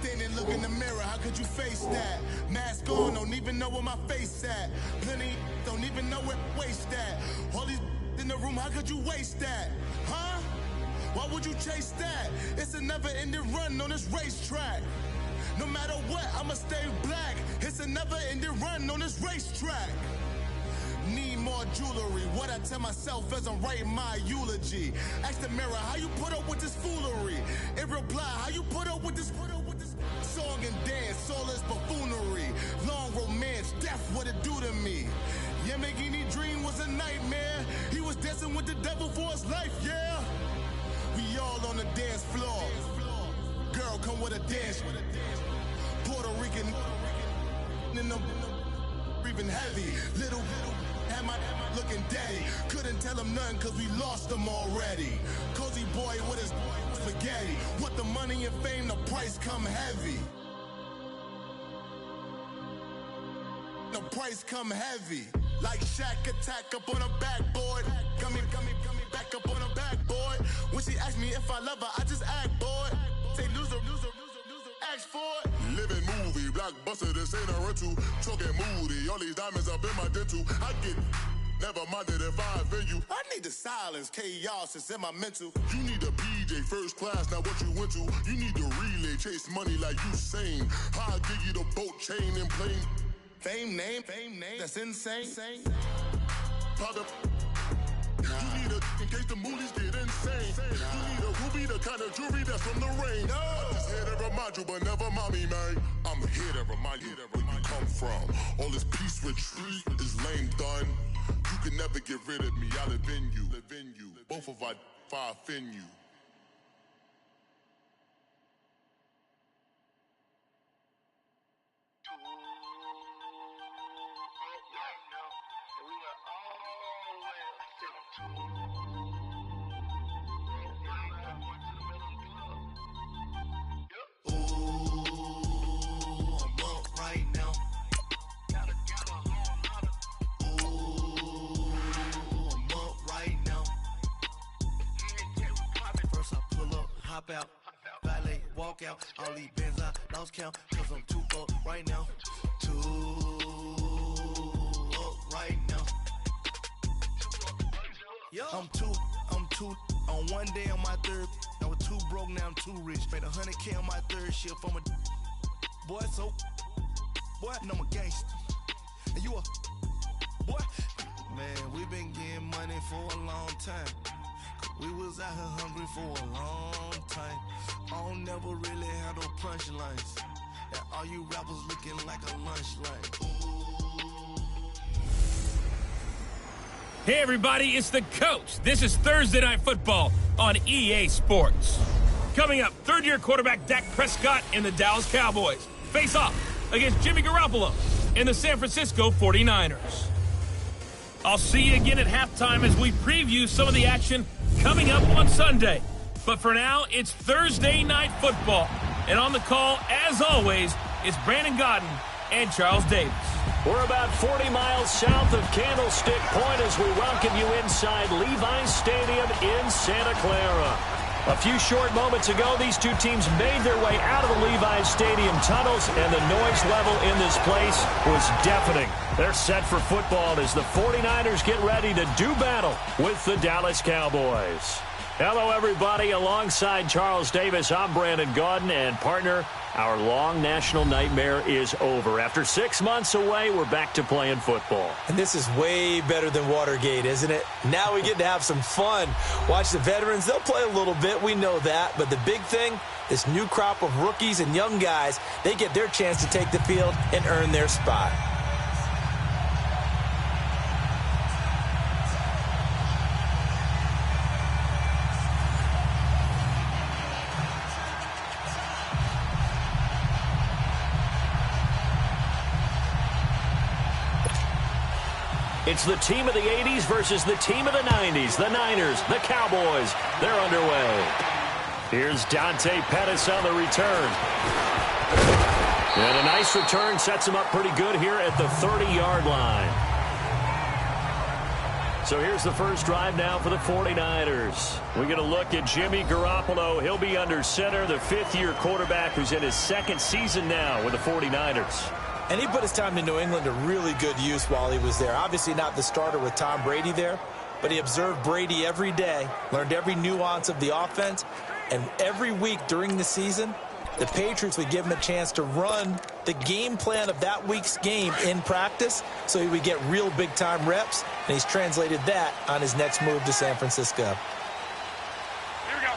Standing, look in the mirror, how could you face that? Mask on, don't even know where my face at. Plenty, don't even know where waste at. All these in the room, how could you waste that? Huh? Why would you chase that? It's a never-ending run on this racetrack. No matter what, I'ma stay black. It's a never-ending run on this racetrack. Need more jewelry. What I tell myself as I'm writing my eulogy. Ask the mirror, how you put up with this foolery? It reply, how you put up with this song and dance, all this buffoonery. Long romance, death, what it do to me? Yamagini dream was a nightmare. He was dancing with the devil for his life, yeah. We all on the dance floor. Girl, come with a dance. Puerto Rican in them breathing heavy. Little had my looking daddy. Couldn't tell him nothing cause we lost him already. Cozy boy with his spaghetti. With the money and fame, the price come heavy. The price come heavy. Like Shaq attack up on a backboard. Gummy, back up on a backboard. When she asked me if I love her, I just act bored. Say loser, ask for it. Living movie, blockbuster, this ain't a rental. Choking moody, all these diamonds up in my dental. I get never minded if I offend you. I need the silence, chaos is in my mental. You need a PJ first class, not what you went to. You need the relay, chase money like you sane. How I give you the boat chain and plane. Fame name, that's insane. Powder. You need a in case the movies get insane. You need a ruby, the kind of jewelry that's from the rain. No. I'm just here to remind you, but never mommy, man. I'm here to remind you where you come from. All this peace retreat is lame done. You can never get rid of me. I live in you. Both of our fire offend you. Out, valet, walk out, all these bands I lost count, cause I'm too up right now, too up right now. I'm too, on one day on my third, I was too broke, now I'm too rich, made 100K on my third shift from a boy, so, boy, and I'm a gangster, and you a, boy, man, we been getting money for a long time. We was out here hungry for a long time. I don't never really had no punchlines. And all you rappers looking like a lunch line. Hey everybody, it's the coach. This is Thursday Night Football on EA Sports. Coming up, third-year quarterback Dak Prescott and the Dallas Cowboys face off against Jimmy Garoppolo and the San Francisco 49ers. I'll see you again at halftime as we preview some of the action coming up on Sunday. But for now, it's Thursday Night Football. And on the call, as always, it's Brandon Godden and Charles Davis. We're about 40 miles south of Candlestick Point as we welcome you inside Levi's Stadium in Santa Clara. A few short moments ago, these two teams made their way out of the Levi's Stadium tunnels, and the noise level in this place was deafening. They're set for football as the 49ers get ready to do battle with the Dallas Cowboys. Hello, everybody. Alongside Charles Davis, I'm Brandon Gaudin, and partner, our long national nightmare is over. After 6 months away, we're back to playing football. And this is way better than Watergate, isn't it? Now we get to have some fun. Watch the veterans. They'll play a little bit. We know that. But the big thing, this new crop of rookies and young guys, they get their chance to take the field and earn their spot. It's the team of the 80s versus the team of the 90s. The Niners, the Cowboys, they're underway. Here's Dante Pettis on the return. And a nice return sets him up pretty good here at the 30-yard line. So here's the first drive now for the 49ers. We're going to look at Jimmy Garoppolo. He'll be under center, the fifth-year quarterback who's in his second season now with the 49ers. And he put his time in New England to really good use while he was there. Obviously not the starter with Tom Brady there, but he observed Brady every day, learned every nuance of the offense, and every week during the season, the Patriots would give him a chance to run the game plan of that week's game in practice so he would get real big-time reps, and he's translated that on his next move to San Francisco. Here we go.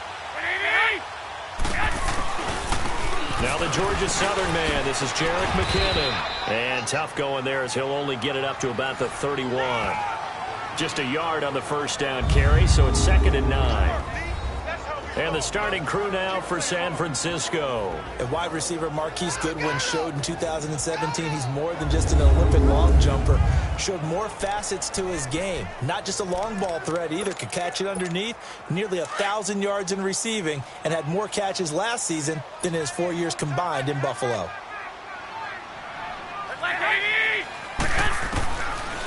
Now the Georgia Southern man, this is Jerick McKinnon. And tough going there as he'll only get it up to about the 31. Just a yard on the first down carry, so it's 2nd and 9. And the starting crew now for San Francisco. And wide receiver Marquise Goodwin showed in 2017 he's more than just an Olympic long jumper. Showed more facets to his game. Not just a long ball threat either. Could catch it underneath. Nearly 1,000 yards in receiving. And had more catches last season than in his 4 years combined in Buffalo.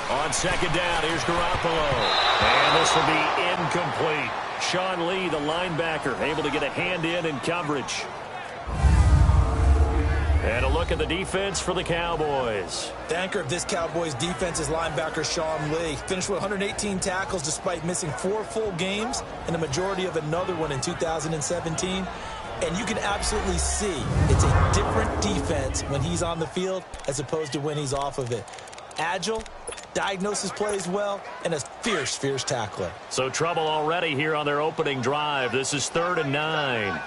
On 2nd down, here's Garoppolo. And this will be incomplete. Sean Lee, the linebacker, able to get a hand in coverage. And a look at the defense for the Cowboys. The anchor of this Cowboys defense is linebacker Sean Lee. Finished with 118 tackles despite missing 4 full games and a majority of another one in 2017. And you can absolutely see it's a different defense when he's on the field as opposed to when he's off of it. Agile, diagnoses plays well, and a fierce, fierce tackler. So trouble already here on their opening drive. This is 3rd and 9.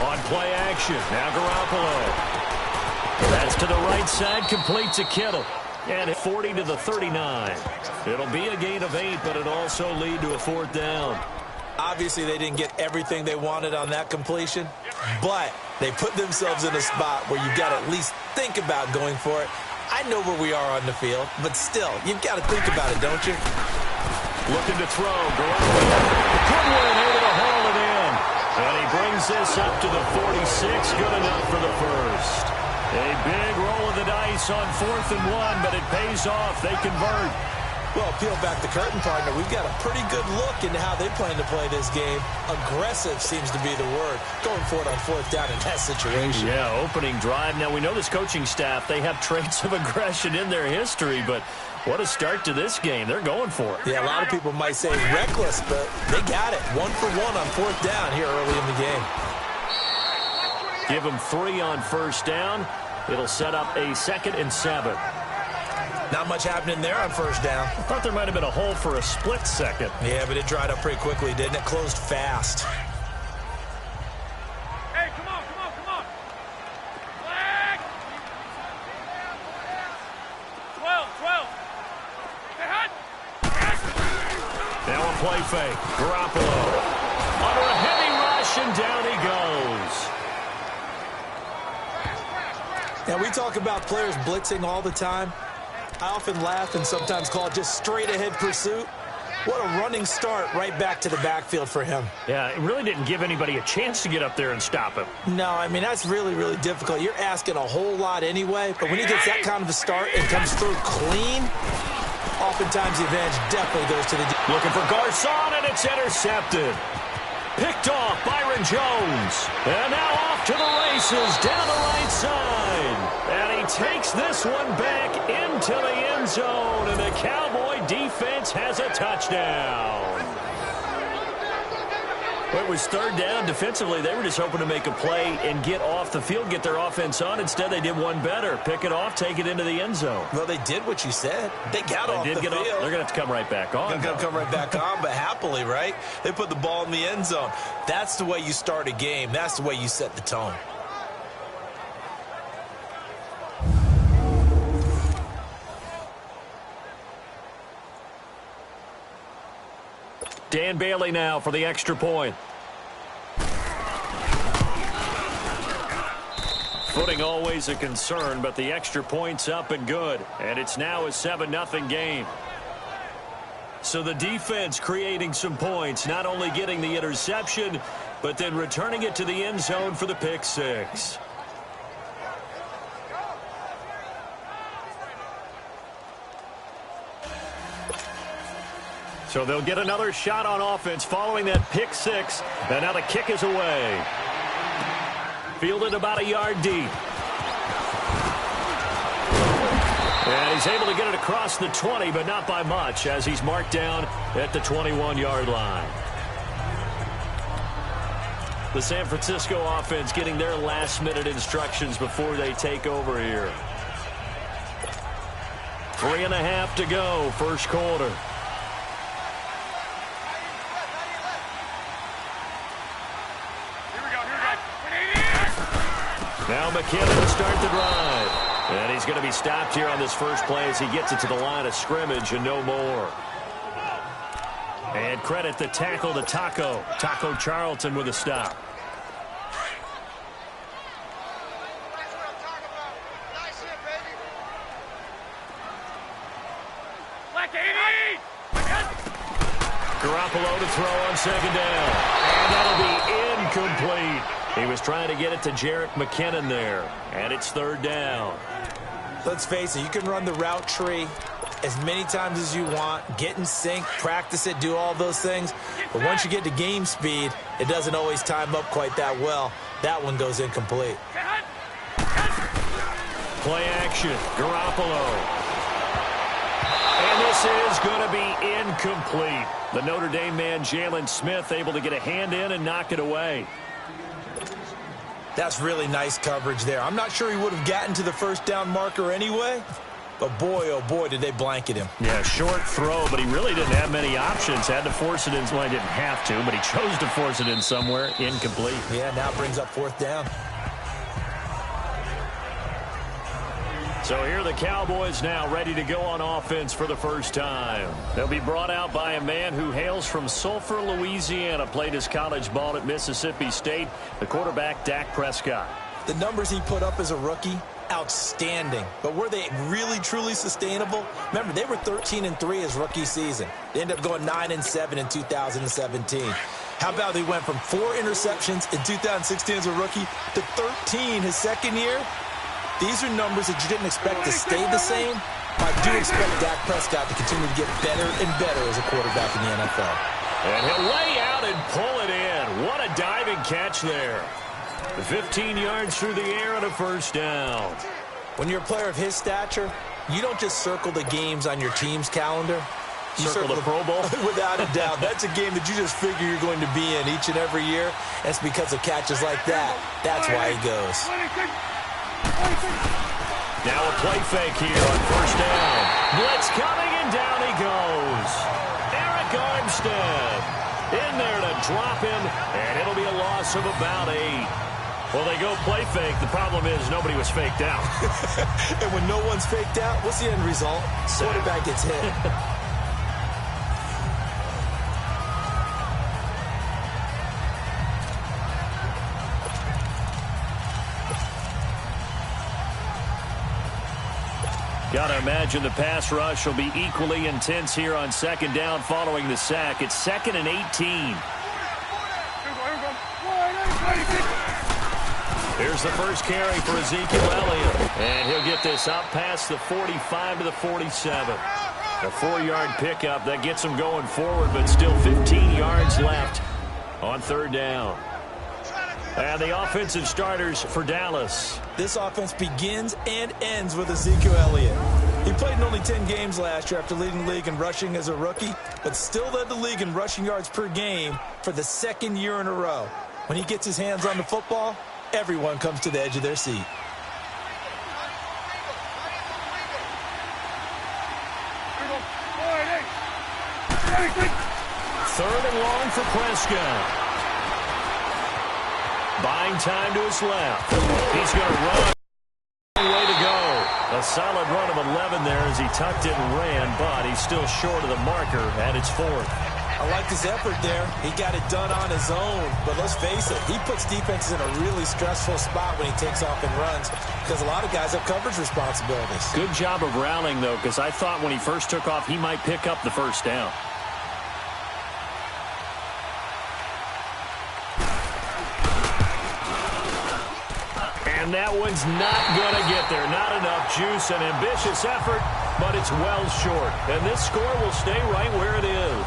On play action, now Garoppolo. That's to the right side, complete to Kittle. And 40 to the 39. It'll be a gain of 8, but it'll also lead to a 4th down. Obviously, they didn't get everything they wanted on that completion, but they put themselves in a spot where you've got to at least think about going for it. I know where we are on the field, but still, you've got to think about it, don't you? Looking to throw. Garoppolo. Goodwin able to haul it in. And he brings this up to the 46. Good enough for the first. A big roll of the dice on 4th and 1, but it pays off. They convert. Well, peel back the curtain, partner. We've got a pretty good look into how they plan to play this game. Aggressive seems to be the word. Going for it on 4th down in that situation. Yeah, opening drive. Now, we know this coaching staff, they have traits of aggression in their history, but what a start to this game. They're going for it. Yeah, a lot of people might say reckless, but they got it. 1 for 1 on 4th down here early in the game. Give them 3 on 1st down. It'll set up a 2nd and 7. Not much happening there on 1st down. I thought there might have been a hole for a split second. Yeah, but it dried up pretty quickly, didn't it? Closed fast. Hey, come on, come on, come on. Flag. 12. Hey, hot. Now a play fake. Garoppolo. Under a heavy rush, and down he goes. Now, we talk about players blitzing all the time. I often laugh and sometimes call it just straight-ahead pursuit. What a running start right back to the backfield for him. Yeah, it really didn't give anybody a chance to get up there and stop him. No, I mean, that's really, really difficult. You're asking a whole lot anyway, but when he gets that kind of a start and comes through clean, oftentimes the advantage definitely goes to the... Looking for Garcon, and it's intercepted. Picked off Byron Jones. And now off to the races down the right side. And he takes this one back into the end zone. And the Cowboy defense has a touchdown. Well, it was 3rd down. Defensively, they were just hoping to make a play and get off the field, get their offense on. Instead, they did one better. Pick it off, take it into the end zone. Well, they did what you said. They got off the field. They're going to have to come right back on. Going to come right back on, but happily, right? They put the ball in the end zone. That's the way you start a game. That's the way you set the tone. Dan Bailey now for the extra point. Footing always a concern, but the extra point's up and good. And it's now a 7-0 game. So the defense creating some points, not only getting the interception, but then returning it to the end zone for the pick 6. So they'll get another shot on offense following that pick six. And now the kick is away. Fielded about a yard deep. And he's able to get it across the 20, but not by much, as he's marked down at the 21-yard line. The San Francisco offense getting their last-minute instructions before they take over here. 3.5 to go, first quarter. Now McKinnon to start the drive. And he's going to be stopped here on this first play as he gets it to the line of scrimmage and no more. And credit the tackle to Taco. Taco Charlton with a stop. Garoppolo to throw on second down. And that'll be incomplete. He was trying to get it to Jerick McKinnon there. And it's third down. Let's face it, you can run the route tree as many times as you want, get in sync, practice it, do all those things. But once you get to game speed, it doesn't always time up quite that well. That one goes incomplete. Play action, Garoppolo. And this is going to be incomplete. The Notre Dame man, Jalen Smith, able to get a hand in and knock it away. That's really nice coverage there. I'm not sure he would have gotten to the first down marker anyway, but boy, oh boy, did they blanket him. Yeah, short throw, but he really didn't have many options. Had to force it in. Well, he didn't have to, but he chose to force it in somewhere. Incomplete. Yeah, now brings up fourth down. So here are the Cowboys now ready to go on offense for the first time. They'll be brought out by a man who hails from Sulphur, Louisiana, played his college ball at Mississippi State, the quarterback Dak Prescott. The numbers he put up as a rookie, outstanding. But were they really, truly sustainable? Remember, they were 13-3 his rookie season. They ended up going 9-7 in 2017. How about they went from 4 interceptions in 2016 as a rookie to 13 his second year? These are numbers that you didn't expect to stay the same. I do expect Dak Prescott to continue to get better and better as a quarterback in the NFL. And he'll lay out and pull it in. What a diving catch there. 15 yards through the air and a first down. When you're a player of his stature, you don't just circle the games on your team's calendar. You circle the Pro Bowl? Without a doubt. That's a game that you just figure you're going to be in each and every year. That's because of catches like that. That's why he goes. Now a play fake here on first down. Blitz coming, and down he goes. Eric Armstead in there to drop him, and it'll be a loss of about 8. Well, they go play fake. The problem is nobody was faked out. And when no one's faked out, what's the end result? Quarterback gets hit. Got to imagine the pass rush will be equally intense here on second down following the sack. It's 2nd and 18. Here's the first carry for Ezekiel Elliott. And he'll get this up past the 45 to the 47. A 4-yard pickup that gets him going forward, but still 15 yards left on third down. And the offensive starters for Dallas. This offense begins and ends with Ezekiel Elliott. He played in only 10 games last year after leading the league in rushing as a rookie, but still led the league in rushing yards per game for the 2nd year in a row. When he gets his hands on the football, everyone comes to the edge of their seat. Third and long for Prescott. Buying time to his left. He's going to run. Way to go. A solid run of 11 there as he tucked it and ran, but he's still short of the marker, and it's 4th. I like his effort there. He got it done on his own. But let's face it, he puts defenses in a really stressful spot when he takes off and runs because a lot of guys have coverage responsibilities. Good job of rallying, though, because I thought when he first took off, he might pick up the first down. And that one's not going to get there. Not enough juice. An ambitious effort, but it's well short. And this score will stay right where it is.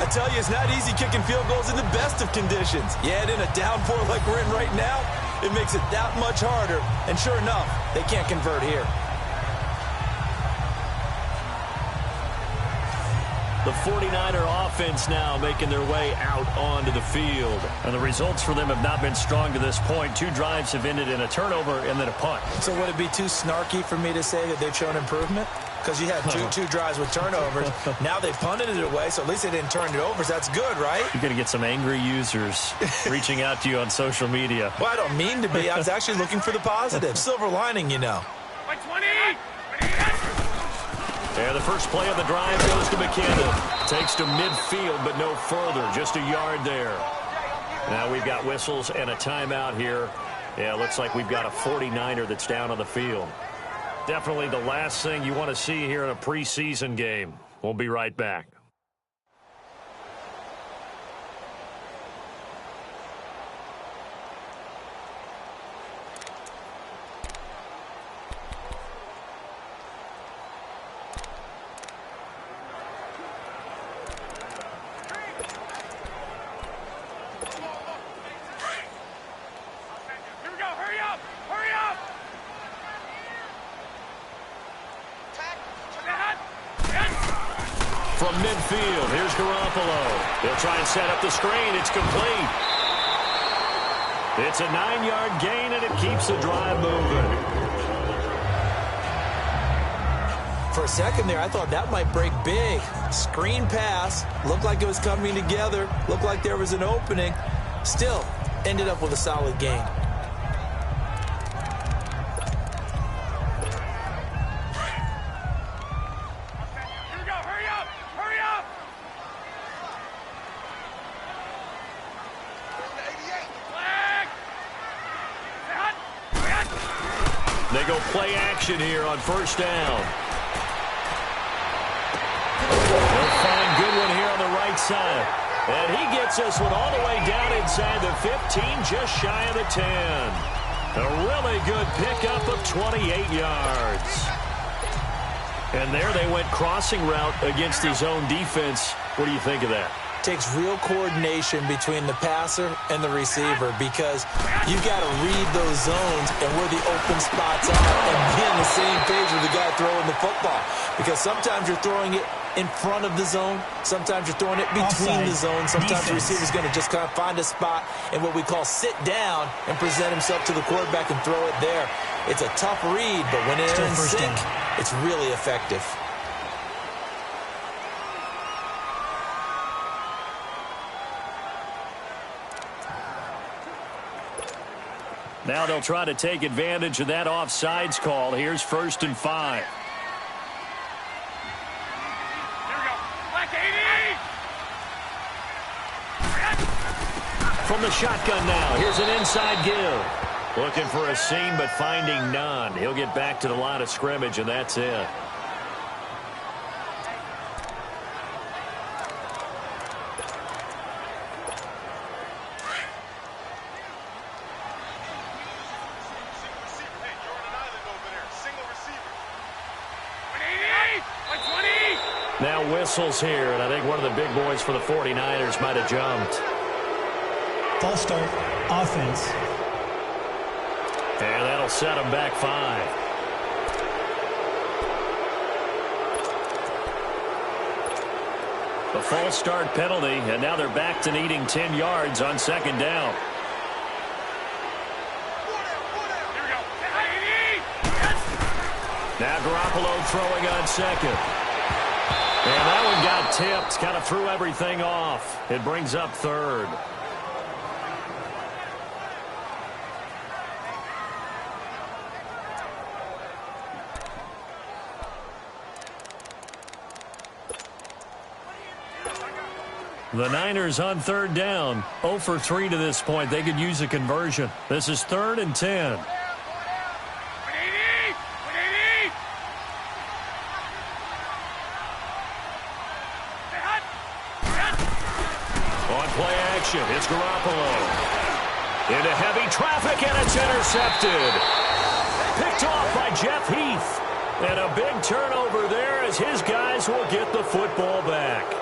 I tell you, it's not easy kicking field goals in the best of conditions. You add in a downpour like we're in right now, it makes it that much harder. And sure enough, they can't convert here. The 49er offense now making their way out onto the field. And the results for them have not been strong to this point. 2 drives have ended in a turnover and then a punt. So would it be too snarky for me to say that they've shown improvement? Because you had two drives with turnovers. Now they punted it away, so at least they didn't turn it over. So that's good, right? You're going to get some angry users reaching out to you on social media. Well, I don't mean to be. I was actually looking for the positive. Silver lining, you know. By 20! And the first play of the drive goes to McKinnon. Takes to midfield, but no further. Just a yard there. Now we've got whistles and a timeout here. Yeah, looks like we've got a 49er that's down on the field. Definitely the last thing you want to see here in a preseason game. We'll be right back. From midfield, here's Garoppolo. He'll try and set up the screen. It's complete. It's a 9-yard gain, and it keeps the drive moving. For a second there, I thought that might break big. Screen pass. Looked like it was coming together. Looked like there was an opening. Still, ended up with a solid gain. They go play action here on first down. They'll find Goodwin here on the right side. And he gets this one all the way down inside the 15, just shy of the 10. A really good pickup of 28 yards. And there they went crossing route against his own defense. What do you think of that? Takes real coordination between the passer and the receiver because you've got to read those zones and where the open spots are and be on the same page with the guy throwing the football. Because sometimes you're throwing it in front of the zone. Sometimes you're throwing it between the zones. Sometimes the receiver's going to just kind of find a spot and what we call sit down and present himself to the quarterback and throw it there. It's a tough read, but when it's in sync, it's really effective. Now they'll try to take advantage of that offsides call. Here's 1st and 5. Here we go. Black 80! From the shotgun now, here's an inside give. Looking for a seam, but finding none. He'll get back to the line of scrimmage, and that's it. Now whistles here, and I think one of the big boys for the 49ers might have jumped. False start, offense. And that'll set them back 5. A false start penalty, and now they're back to needing 10 yards on 2nd down. Now Garoppolo throwing on 2nd. And that one got tipped, kind of threw everything off. It brings up 3rd. The Niners on 3rd down. 0 for 3 to this point. They could use a conversion. This is 3rd and 10. Play action. It's Garoppolo. Into heavy traffic, and it's intercepted. Picked off by Jeff Heath. And a big turnover there as his guys will get the football back.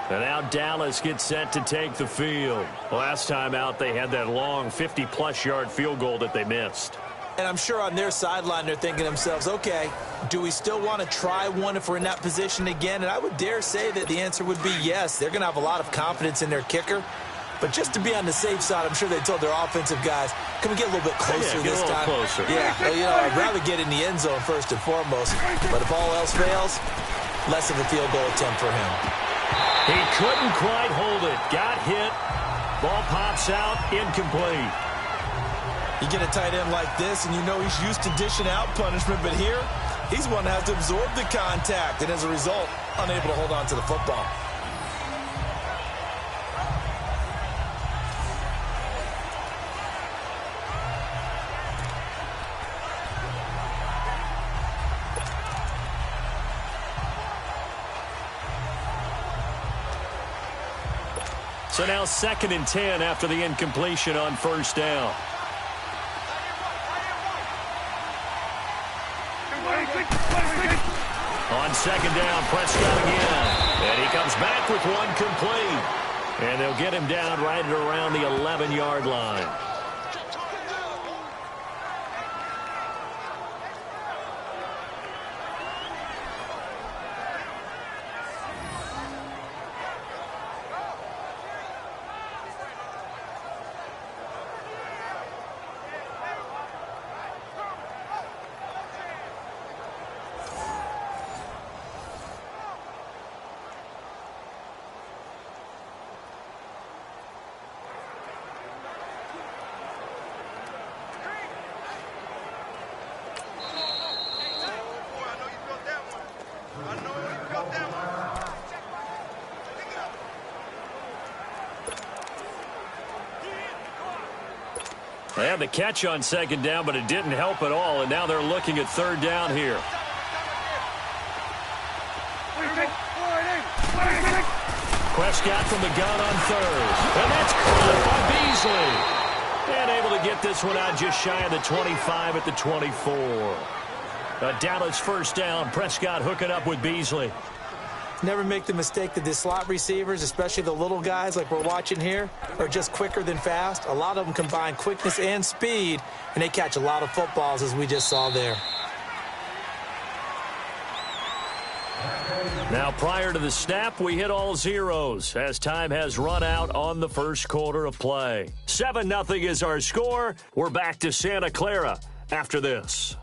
And now Dallas gets set to take the field. Last time out, they had that long 50-plus yard field goal that they missed. And I'm sure on their sideline, they're thinking to themselves, okay, do we still want to try one if we're in that position again? And I would dare say that the answer would be yes. They're going to have a lot of confidence in their kicker. But just to be on the safe side, I'm sure they told their offensive guys, can we get a little bit closer this time? Closer. Yeah, I'd rather get in the end zone first and foremost. But if all else fails, less of a field goal attempt for him. He couldn't quite hold it. Got hit. Ball pops out. Incomplete. You get a tight end like this, and you know he's used to dishing out punishment. But here, he's one that has to absorb the contact. And as a result, unable to hold on to the football. So now 2nd and 10 after the incompletion on first down. On 2nd down, Prescott again. And he comes back with one complete. And they'll get him down right at around the 11-yard line. They had the catch on 2nd down, but it didn't help at all, and now they're looking at 3rd down here. Prescott from the gun on 3rd, and that's caught by Beasley. And able to get this one out just shy of the 25 at the 24. A Dallas 1st down. Prescott hooking up with Beasley. Never make the mistake that the slot receivers, especially the little guys like we're watching here, are just quicker than fast. A lot of them combine quickness and speed, and they catch a lot of footballs, as we just saw there. Now, prior to the snap, we hit all zeros as time has run out on the first quarter of play. 7-0 is our score. We're back to Santa Clara after this.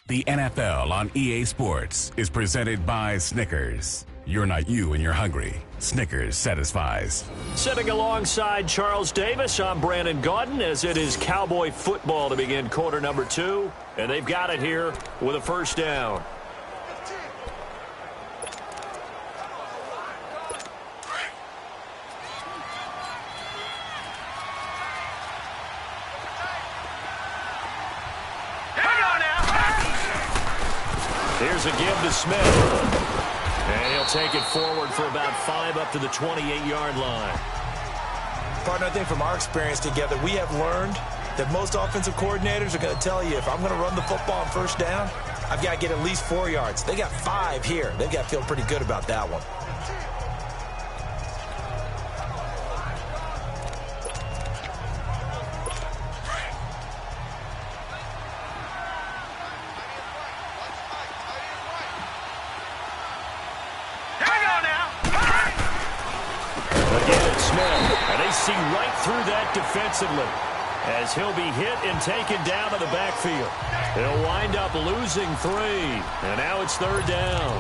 The NFL on EA Sports is presented by Snickers. You're not you when you're hungry. Snickers satisfies. Sitting alongside Charles Davis, I'm Brandon Gaudin as it is Cowboy football to begin quarter number 2. And they've got it here with a 1st down. Here's a give to Smith. And he'll take it forward for about 5 up to the 28-yard line. Partner, I think from our experience together, we have learned that most offensive coordinators are going to tell you, if I'm going to run the football on 1st down, I've got to get at least 4 yards. They got 5 here. They've got to feel pretty good about that one. See right through that defensively as he'll be hit and taken down to the backfield. He'll wind up losing 3, and now it's 3rd down.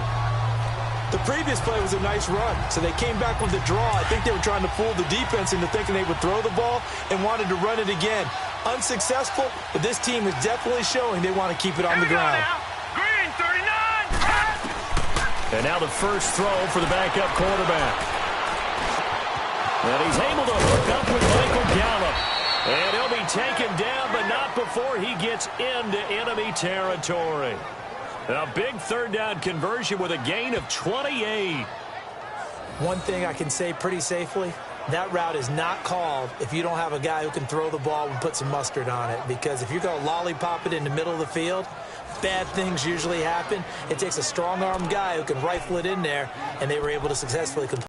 The previous play was a nice run, so they came back with the draw. I think they were trying to fool the defense into thinking they would throw the ball and wanted to run it again. Unsuccessful, but this team is definitely showing they want to keep it on the ground. Green, 39! And now the first throw for the backup quarterback. And he's able to hook up with Michael Gallup. And he'll be taken down, but not before he gets into enemy territory. A big third down conversion with a gain of 28. One thing I can say pretty safely, that route is not called if you don't have a guy who can throw the ball and put some mustard on it. Because if you're going to lollipop it in the middle of the field, bad things usually happen. It takes a strong-armed guy who can rifle it in there, and they were able to successfully complete.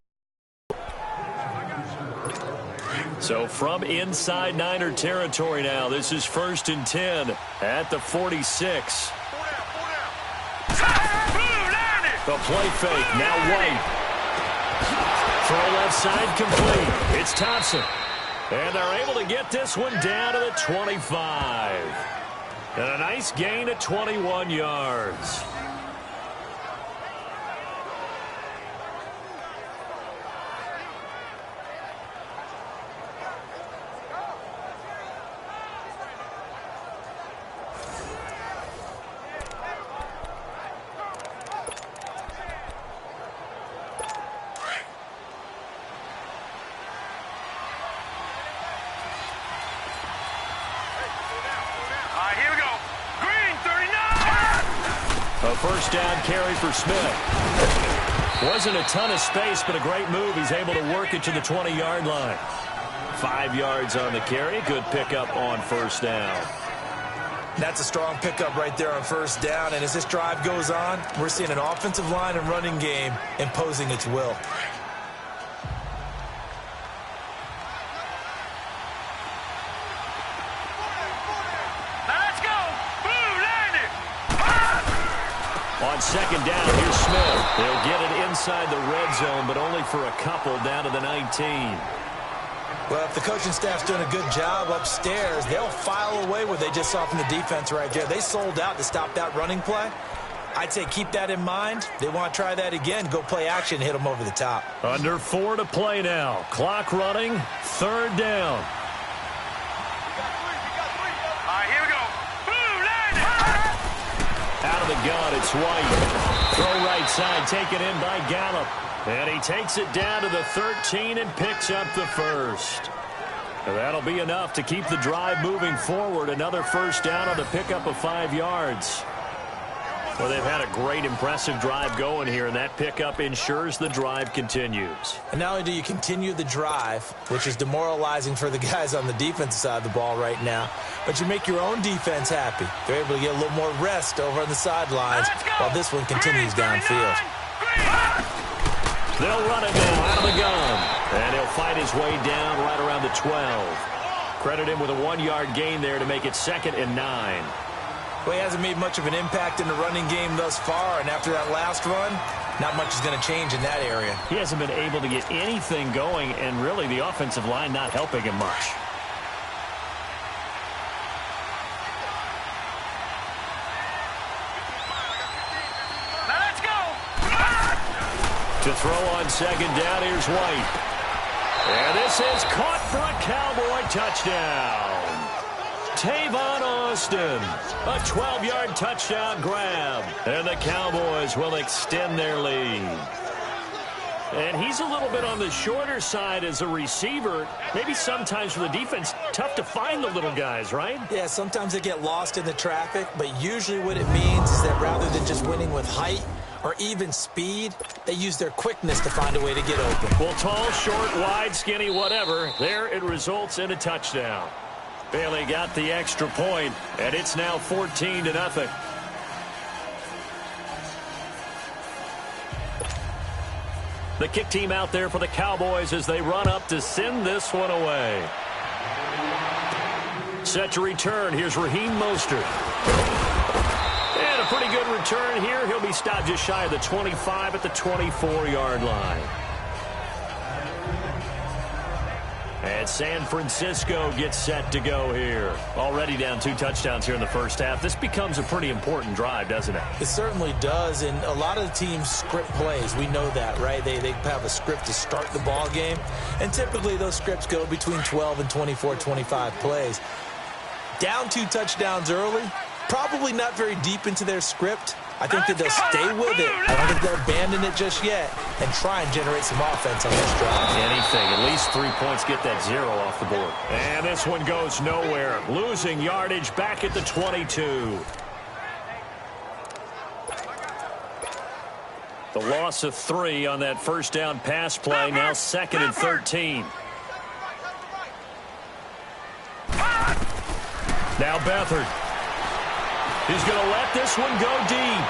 So from inside Niner territory now, this is 1st and 10 at the 46. The play fake, now White. Throw left side complete. It's Thompson. And they're able to get this one down to the 25. And a nice gain of 21 yards. A first down carry for Smith. Wasn't a ton of space, but a great move. He's able to work it to the 20-yard line. 5 yards on the carry. Good pickup on first down. That's a strong pickup right there on first down. And as this drive goes on, we're seeing an offensive line and running game imposing its will. On second down, here's Smith. They'll get it inside the red zone, but only for a couple down to the 19. Well, if the coaching staff's doing a good job upstairs, they'll file away what they just saw from the defense right there. They sold out to stop that running play. I'd say keep that in mind. They want to try that again. Go play action, hit them over the top. Under 4 to play now. Clock running, third down. Here we go. Out of the gun, it's White. Throw right side, taken in by Gallup. And he takes it down to the 13 and picks up the first. And that'll be enough to keep the drive moving forward. Another first down on the pickup of 5 yards. Well, they've had a great, impressive drive going here, and that pickup ensures the drive continues. And not only do you continue the drive, which is demoralizing for the guys on the defensive side of the ball right now, but you make your own defense happy. They're able to get a little more rest over on the sidelines while this one continues downfield. They'll run it now out of the gun, and he'll fight his way down right around the 12. Credit him with a 1-yard gain there to make it 2nd and 9. Well, he hasn't made much of an impact in the running game thus far, and after that last run, not much is going to change in that area. He hasn't been able to get anything going, and really the offensive line not helping him much. Now let's go. To throw on second down, here's White. And this is caught for a Cowboy touchdown. Tavon Austin, a 12-yard touchdown grab. And the Cowboys will extend their lead. And he's a little bit on the shorter side as a receiver. Maybe sometimes for the defense, tough to find the little guys, right? Yeah, sometimes they get lost in the traffic, but usually what it means is that rather than just winning with height or even speed, they use their quickness to find a way to get open. Well, tall, short, wide, skinny, whatever, there it results in a touchdown. Bailey got the extra point, and it's now 14-0. The kick team out there for the Cowboys as they run up to send this one away. Set to return. Here's Raheem Mostert. And a pretty good return here. He'll be stopped just shy of the 25 at the 24-yard line. And San Francisco gets set to go here. Already down 2 touchdowns here in the first half. This becomes a pretty important drive, doesn't it? It certainly does, and a lot of the teams script plays. We know that, right? They have a script to start the ball game, and typically those scripts go between 12 and 24, 25 plays. Down 2 touchdowns early, Probably not very deep into their script. I think that they'll stay with it. I don't think they'll abandon it just yet and try and generate some offense on this drive. Anything. At least 3 points, get that 0 off the board. And this one goes nowhere. Losing yardage back at the 22. The loss of 3 on that first down pass play. Now 2nd and 13. Now Beathard. He's going to let this one go deep.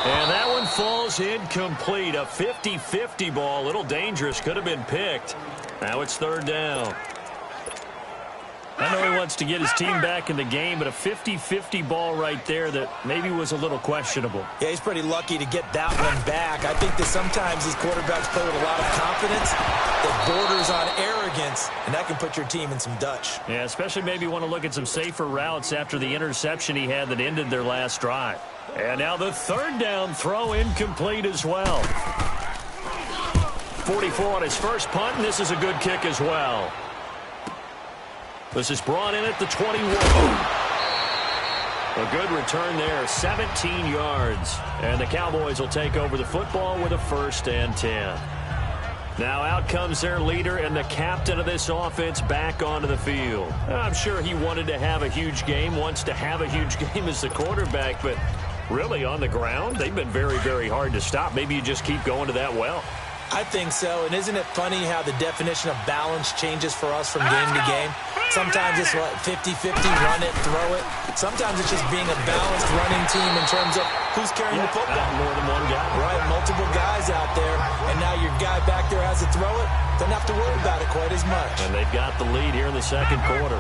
And that one falls incomplete. A 50-50 ball. A little dangerous. Could have been picked. Now it's 3rd down. I know he wants to get his team back in the game, but a 50-50 ball right there that maybe was a little questionable. Yeah, he's pretty lucky to get that one back. I think that sometimes these quarterbacks play with a lot of confidence that borders on arrogance, and that can put your team in some Dutch. Yeah, especially maybe want to look at some safer routes after the interception he had that ended their last drive. And now the 3rd down throw incomplete as well. 44 on his first punt, and this is a good kick as well. This is brought in at the 21. A good return there, 17 yards. And the Cowboys will take over the football with a 1st and 10. Now out comes their leader and the captain of this offense back onto the field. I'm sure he wanted to have a huge game, wants to have a huge game as the quarterback, but really on the ground, they've been very, very hard to stop. Maybe you just keep going to that well. I think so, and isn't it funny how the definition of balance changes for us from game to game? Sometimes it's 50-50, run it, throw it. Sometimes it's just being a balanced running team in terms of who's carrying the football. More than one guy. Right, multiple guys out there, and now your guy back there has to throw it. Doesn't have to worry about it quite as much. And they've got the lead here in the 2nd quarter.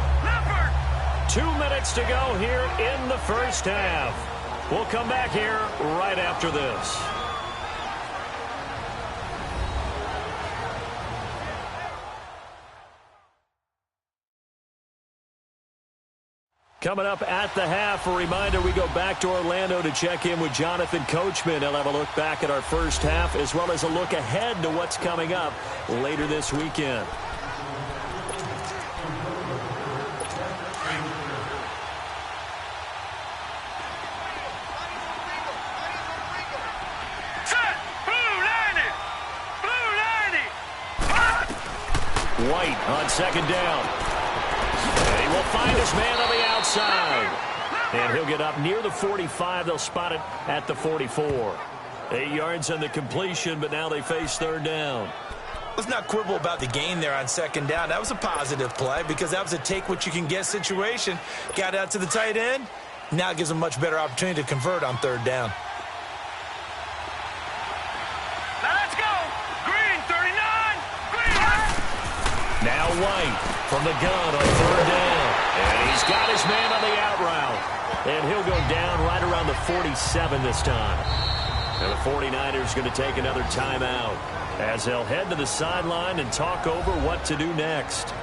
2 minutes to go here in the 1st half. We'll come back here right after this. Coming up at the half, a reminder, we go back to Orlando to check in with Jonathan Coachman. He'll have a look back at our 1st half as well as a look ahead to what's coming up later this weekend. White on 2nd down. And he will find his man on the outside. And he'll get up near the 45. They'll spot it at the 44. 8 yards on the completion, but now they face 3rd down. Let's not quibble about the gain there on 2nd down. That was a positive play because that was a take-what-you-can-get situation. Got out to the tight end. Now it gives them a much better opportunity to convert on 3rd down. Now let's go. Green, 39. Green. Now White from the gun on 3rd down. And he's got his man on the out route. And he'll go down right around the 47 this time. And the 49ers going to take another timeout as they'll head to the sideline and talk over what to do next.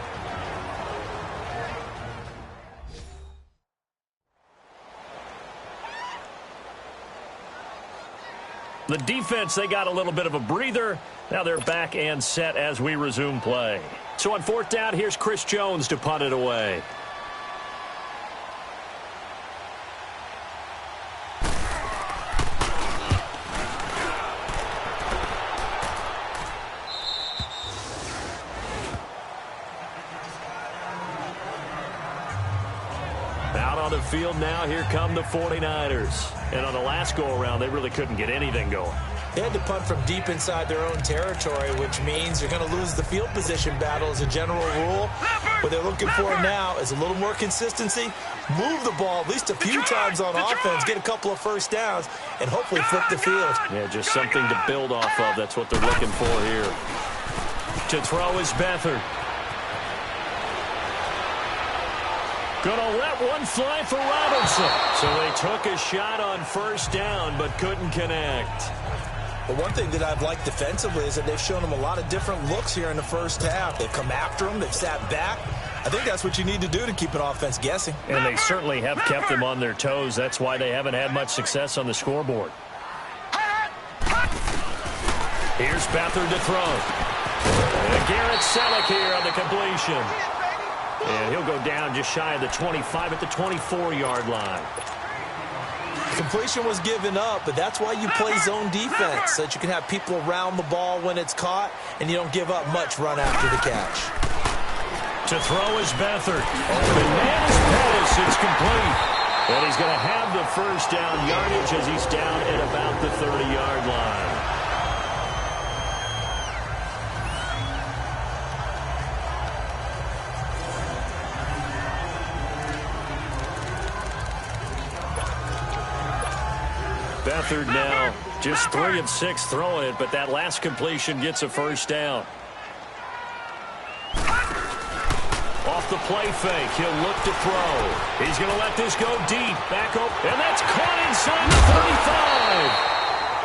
The defense, they got a little bit of a breather. Now they're back and set as we resume play. So on 4th down, here's Chris Jones to punt it away. Out on the field now, here come the 49ers. And on the last go-around, they really couldn't get anything going. They had to punt from deep inside their own territory, which means you're going to lose the field position battle as a general rule. What they're looking for now is a little more consistency, move the ball at least a few times on offense, get a couple of 1st downs, and hopefully flip the field. Yeah, just something to build off of. That's what they're looking for here. To throw is Beathard. Gonna let one fly for Robinson. So they took a shot on 1st down, but couldn't connect. But one thing that I've liked defensively is that they've shown them a lot of different looks here in the 1st half. They've come after them. They've sat back. I think that's what you need to do to keep an offense guessing. And they certainly have kept them on their toes. That's why they haven't had much success on the scoreboard. Here's Beathard to throw. And Garrett Selleck here on the completion. And he'll go down just shy of the 25 at the 24-yard line. Completion was given up, but that's why you play zone defense, so that you can have people around the ball when it's caught, and you don't give up much run after the catch. To throw is Beathard. Open man is Pettis. It's complete. And he's going to have the first down yardage as he's down at about the 30-yard line. Beathard now just 3 of 6 throwing it, but that last completion gets a first down. Off the play fake, he'll look to throw. He's going to let this go deep. Back up, and that's caught inside the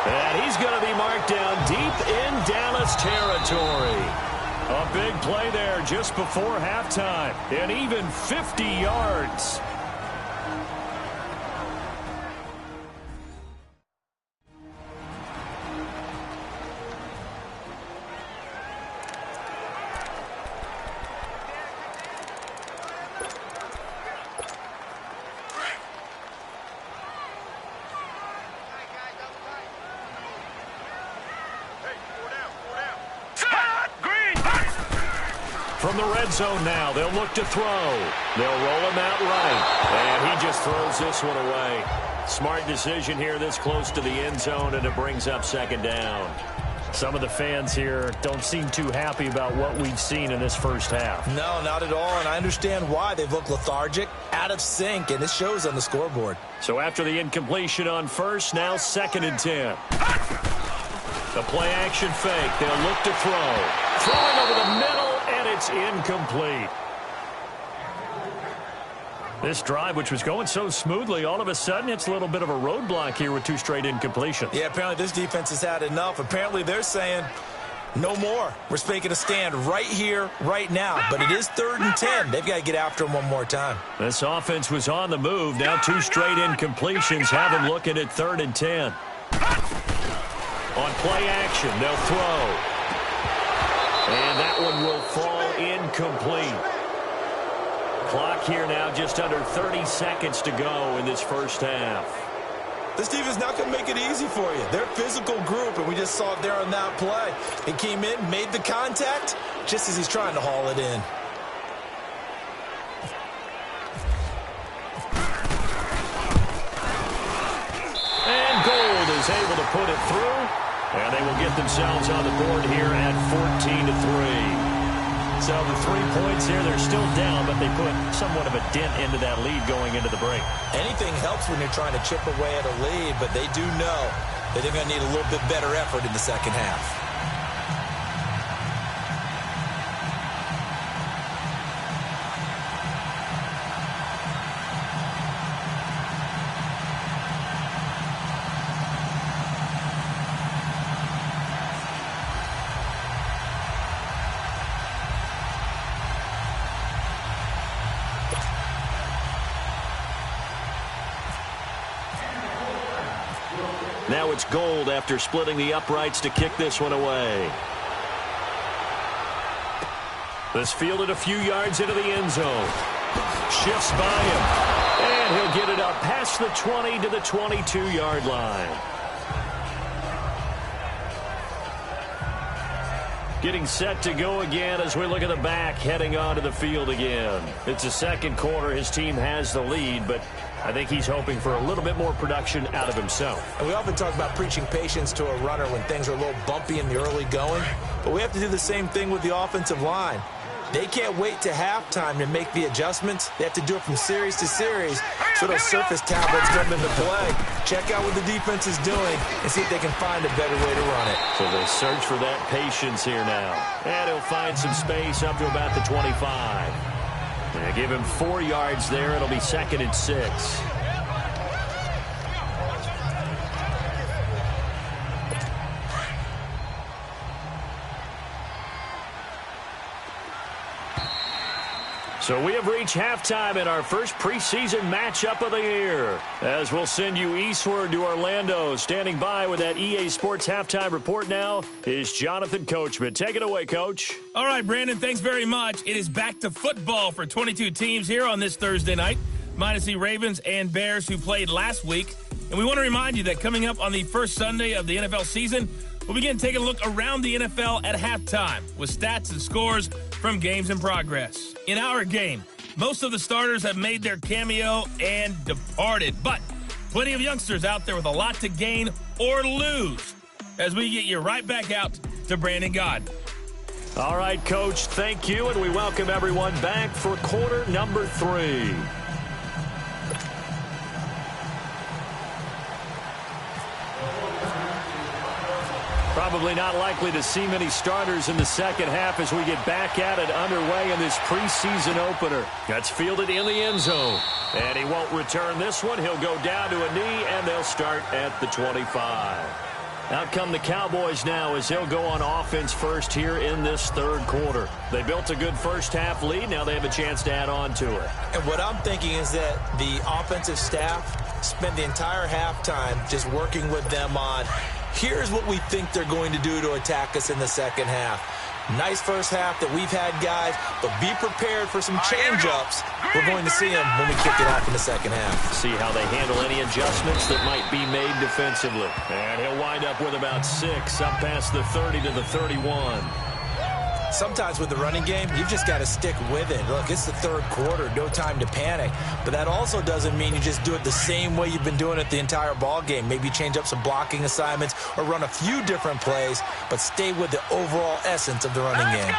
35. And he's going to be marked down deep in Dallas territory. A big play there just before halftime, and even 50 yards. From the red zone now, they'll look to throw. They'll roll him out right, and he just throws this one away. Smart decision here this close to the end zone, and it brings up second down. Some of the fans here don't seem too happy about what we've seen in this first half. No, not at all, and I understand why. They've looked lethargic, out of sync, and it shows on the scoreboard. So after the incompletion on first, now 2nd and 10. The play action fake. They'll look to throw. Throwing over the middle, and it's incomplete. This drive, which was going so smoothly, all of a sudden it's a little bit of a roadblock here with 2 straight incompletions. Yeah, apparently this defense has had enough. Apparently they're saying, no more. We're making a stand right here, right now. But it is 3rd and 10. They've got to get after him one more time. This offense was on the move. Now 2 straight incompletions have him looking at 3rd and 10. On play action, they'll throw. And that one will fall incomplete. Clock here now just under 30 seconds to go in this first half. This defense not going to make it easy for you. They're a physical group, and we just saw it there on that play. He came in, made the contact, just as he's trying to haul it in. And Gold is able to put it through, and they will get themselves on the board here at 14-3. So the 3 points here, they're still down, but they put somewhat of a dent into that lead going into the break. Anything helps when you're trying to chip away at a lead, but they do know that they're going to need a little bit better effort in the second half. Now it's Gold after splitting the uprights to kick this one away. This fielded a few yards into the end zone. Shifts by him. And he'll get it up past the 20 to the 22-yard line. Getting set to go again as we look at the back heading onto the field again. It's the second quarter. His team has the lead, but I think he's hoping for a little bit more production out of himself. And we often talk about preaching patience to a runner when things are a little bumpy in the early going, but we have to do the same thing with the offensive line. They can't wait to halftime to make the adjustments. They have to do it from series to series, so those surface tablets come into play. Check out what the defense is doing and see if they can find a better way to run it. So they search for that patience here now. And he'll find some space up to about the 25. They give him 4 yards there. It'll be 2nd and 6. So we have reached halftime in our first preseason matchup of the year. As we'll send you eastward to Orlando. Standing by with that EA Sports halftime report now is Jonathan Coachman. Take it away, Coach. All right, Brandon, thanks very much. It is back to football for 22 teams here on this Thursday night, minus the Ravens and Bears who played last week. And we want to remind you that coming up on the first Sunday of the NFL season, we'll begin taking a look around the NFL at halftime with stats and scores from games in progress. In our game, most of the starters have made their cameo and departed, but plenty of youngsters out there with a lot to gain or lose as we get you right back out to Brandon God. All right, Coach, thank you, and we welcome everyone back for quarter number 3. Probably not likely to see many starters in the second half as we get back at it underway in this preseason opener. That's fielded in the end zone. And he won't return this one. He'll go down to a knee, and they'll start at the 25. Out come the Cowboys now as they'll go on offense first here in this third quarter. They built a good first half lead. Now they have a chance to add on to it. And what I'm thinking is that the offensive staff spent the entire halftime just working with them on, here's what we think they're going to do to attack us in the second half. Nice first half that we've had, guys, but be prepared for some change-ups. We're going to see them when we kick it off in the second half. See how they handle any adjustments that might be made defensively. And he'll wind up with about 6 up past the 30 to the 31. Sometimes with the running game, you've just got to stick with it. Look, it's the third quarter, no time to panic. But that also doesn't mean you just do it the same way you've been doing it the entire ball game. Maybe change up some blocking assignments or run a few different plays, but stay with the overall essence of the running game.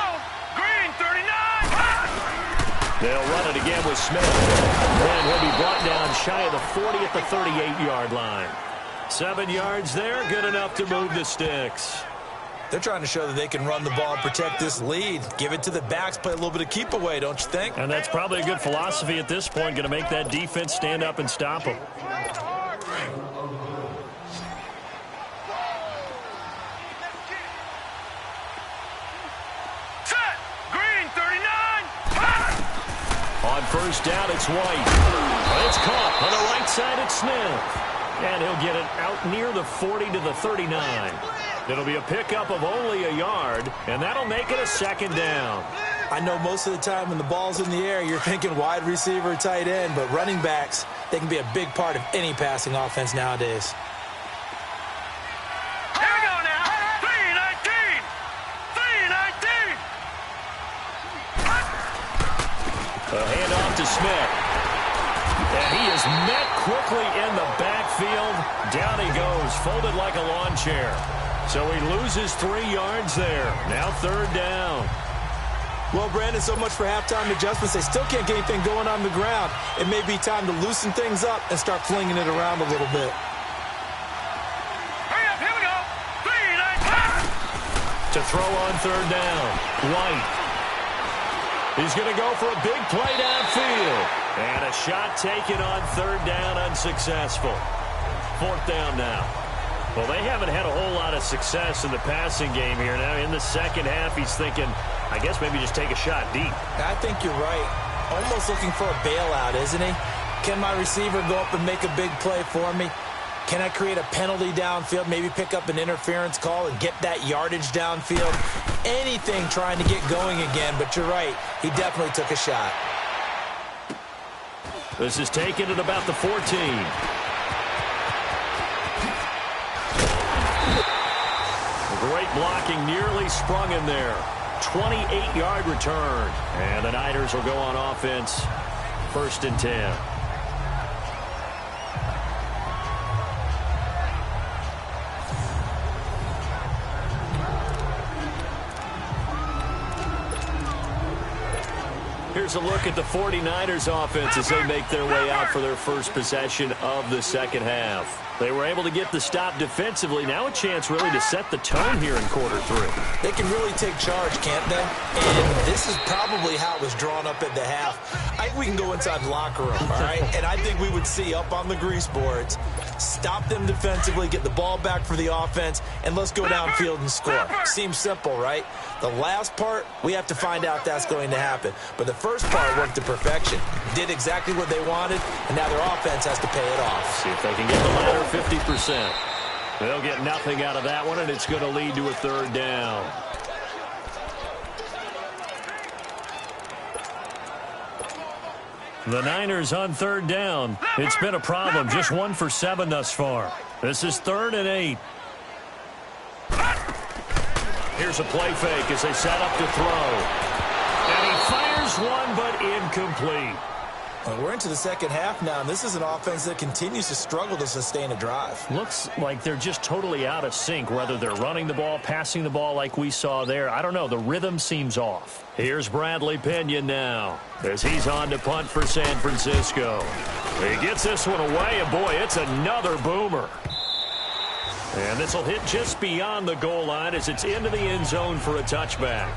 Green 39. They'll run it again with Smith. And he'll be brought down shy of the 40 at the 38-yard line. 7 yards there, good enough to move the sticks. They're trying to show that they can run the ball and protect this lead. Give it to the backs, play a little bit of keep away, don't you think? And that's probably a good philosophy at this point, going to make that defense stand up and stop them. Set. Green 39. On first down, it's White. It's caught. On the right side, it's Smith. And he'll get it out near the 40 to the 39. It'll be a pickup of only a yard, and that'll make it a second down. I know most of the time when the ball's in the air, you're thinking wide receiver, tight end, but running backs, they can be a big part of any passing offense nowadays. Here we go now. 319. 319. A handoff to Smith. And he is met quickly in the backfield. Down he goes, folded like a lawn chair. So he loses 3 yards there. Now third down. Well, Brandon, so much for halftime adjustments. They still can't get anything going on the ground. It may be time to loosen things up and start flinging it around a little bit. Hurry up, here we go. 319. To throw on third down. White. He's going to go for a big play downfield. And a shot taken on third down, unsuccessful. Fourth down now. Well, they haven't had a whole lot of success in the passing game here. Now, in the second half, he's thinking, I guess maybe just take a shot deep. I think you're right. Almost looking for a bailout, isn't he? Can my receiver go up and make a big play for me? Can I create a penalty downfield, maybe pick up an interference call and get that yardage downfield? Anything trying to get going again, but you're right. He definitely took a shot. This is taken at about the 14. Great blocking, nearly sprung in there. 28-yard return. And the Niners will go on offense. 1st and 10. Here's a look at the 49ers offense as they make their way out for their first possession of the second half. They were able to get the stop defensively. Now a chance really to set the tone here in quarter 3. They can really take charge, can't they? And this is probably how it was drawn up at the half. I think we can go inside the locker room, all right? And I think we would see up on the grease boards, stop them defensively, get the ball back for the offense, and let's go downfield and score. Seems simple, right? The last part, we have to find out that's going to happen. But the first first part worked to perfection. Did exactly what they wanted, and now their offense has to pay it off. See if they can get the latter 50%. They'll get nothing out of that one, and it's going to lead to a third down. The Niners on third down. It's been a problem. Just 1 for 7 thus far. This is 3rd and 8. Here's a play fake as they set up to throw. And he fires one, but incomplete. Well, we're into the second half now, and this is an offense that continues to struggle to sustain a drive. Looks like they're just totally out of sync, whether they're running the ball, passing the ball like we saw there. I don't know. The rhythm seems off. Here's Bradley Pinion now as he's on to punt for San Francisco. He gets this one away, and boy, it's another boomer. And this will hit just beyond the goal line as it's into the end zone for a touchback.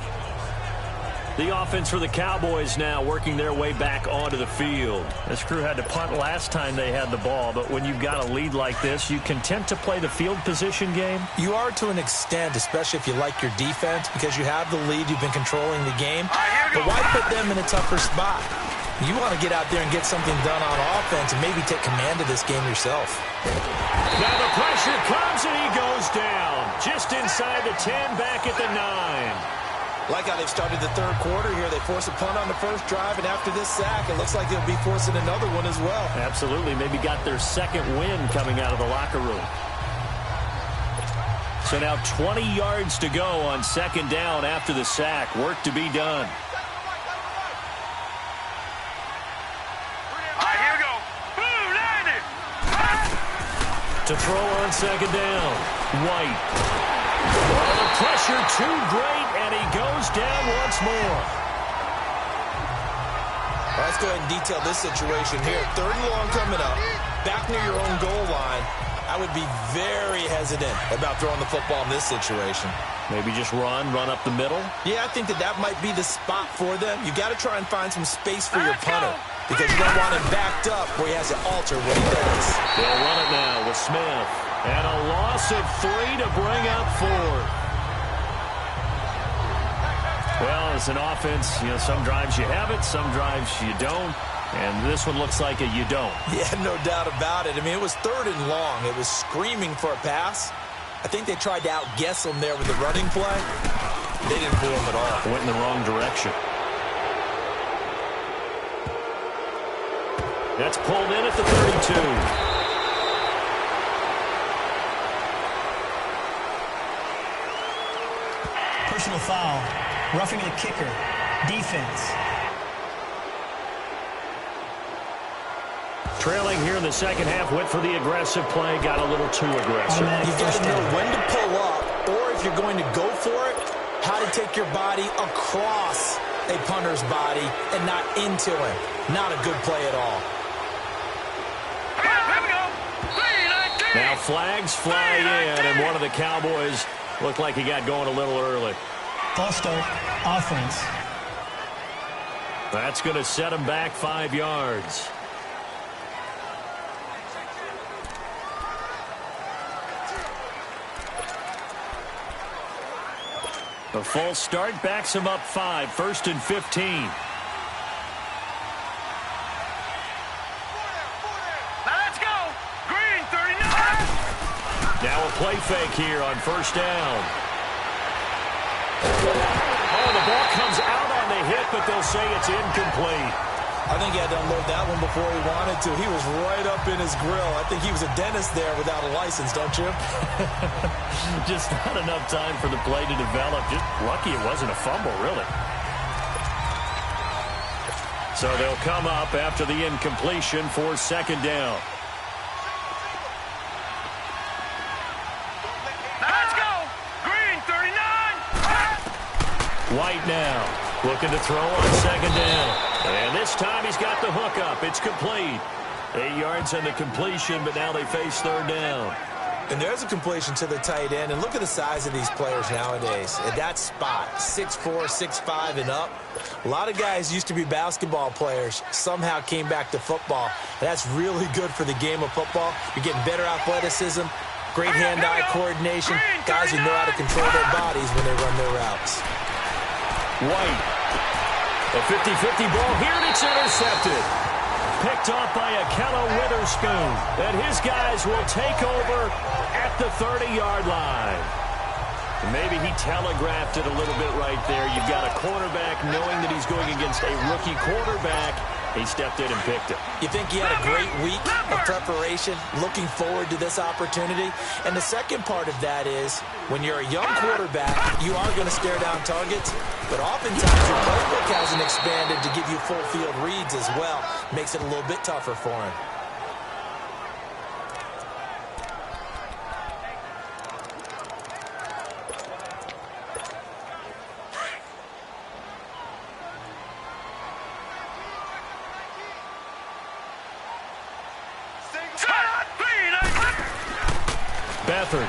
The offense for the Cowboys now working their way back onto the field. This crew had to punt last time they had the ball, but when you've got a lead like this, you content to play the field position game? You are to an extent, especially if you like your defense, because you have the lead, you've been controlling the game. But why put them in a tougher spot? You want to get out there and get something done on offense and maybe take command of this game yourself. Now the pressure comes and he goes down. Just inside the 10, back at the 9. Like how they've started the third quarter here. They force a punt on the first drive, and after this sack, it looks like they'll be forcing another one as well. Absolutely. Maybe got their second win coming out of the locker room. So now 20 yards to go on second down after the sack. Work to be done. Here we go. Boom, landed. To throw on second down. White. Oh, the pressure too great, and he goes down once more. Well, let's go ahead and detail this situation here. 3rd and long coming up. Back near your own goal line. I would be very hesitant about throwing the football in this situation. Maybe just run up the middle? Yeah, I think that might be the spot for them. You got to try and find some space for your punter because you don't want him backed up where he has to alter what he does. They'll run it now with Smith. And a loss of 3 to bring up 4. Well, as an offense, some drives you have it, some drives you don't. And this one looks like a you don't. Yeah, no doubt about it. I mean, it was 3rd and long. It was screaming for a pass. I think they tried to outguess him there with the running play. They didn't fool him at all. Went in the wrong direction. That's pulled in at the 32. Personal foul. Roughing the kicker. Defense. Trailing here in the second half, went for the aggressive play, got a little too aggressive. You've got to know when to pull up, or if you're going to go for it, how to take your body across a punter's body and not into him. Not a good play at all. Here we go. 3-19. Now flags fly in, and one of the Cowboys looked like he got going a little early. False start. Offense. That's going to set him back 5 yards. A false start backs him up 5. 1st and 15. Now let's go. Green 39. Now a play fake here on 1st down. Oh, the ball comes out on the hit, but they'll say it's incomplete. I think he had to unload that one before he wanted to. He was right up in his grill. I think he was a dentist there without a license, don't you? Just not enough time for the play to develop. Just lucky it wasn't a fumble, really. So they'll come up after the incompletion for 2nd down. Now let's go. Green 39. White now looking to throw on 2nd down. And this time he's got the hook up. It's complete. 8 yards on the completion, but now they face 3rd down. And there's a completion to the tight end. And look at the size of these players nowadays. At that spot, 6'4", 6'5", and up. A lot of guys used to be basketball players, somehow came back to football. That's really good for the game of football. You're getting better athleticism, great hand-eye coordination, guys who know how to control their bodies when they run their routes. White. A 50-50 ball here, and it's intercepted. Picked off by Akello Witherspoon. And his guys will take over at the 30-yard line. Maybe he telegraphed it a little bit right there. You've got a cornerback knowing that he's going against a rookie quarterback. He stepped in and picked it. You think he had a great week of preparation, looking forward to this opportunity? And the second part of that is, when you're a young quarterback, you are going to stare down targets, but oftentimes your playbook hasn't expanded to give you full field reads as well. Makes it a little bit tougher for him. Beathard.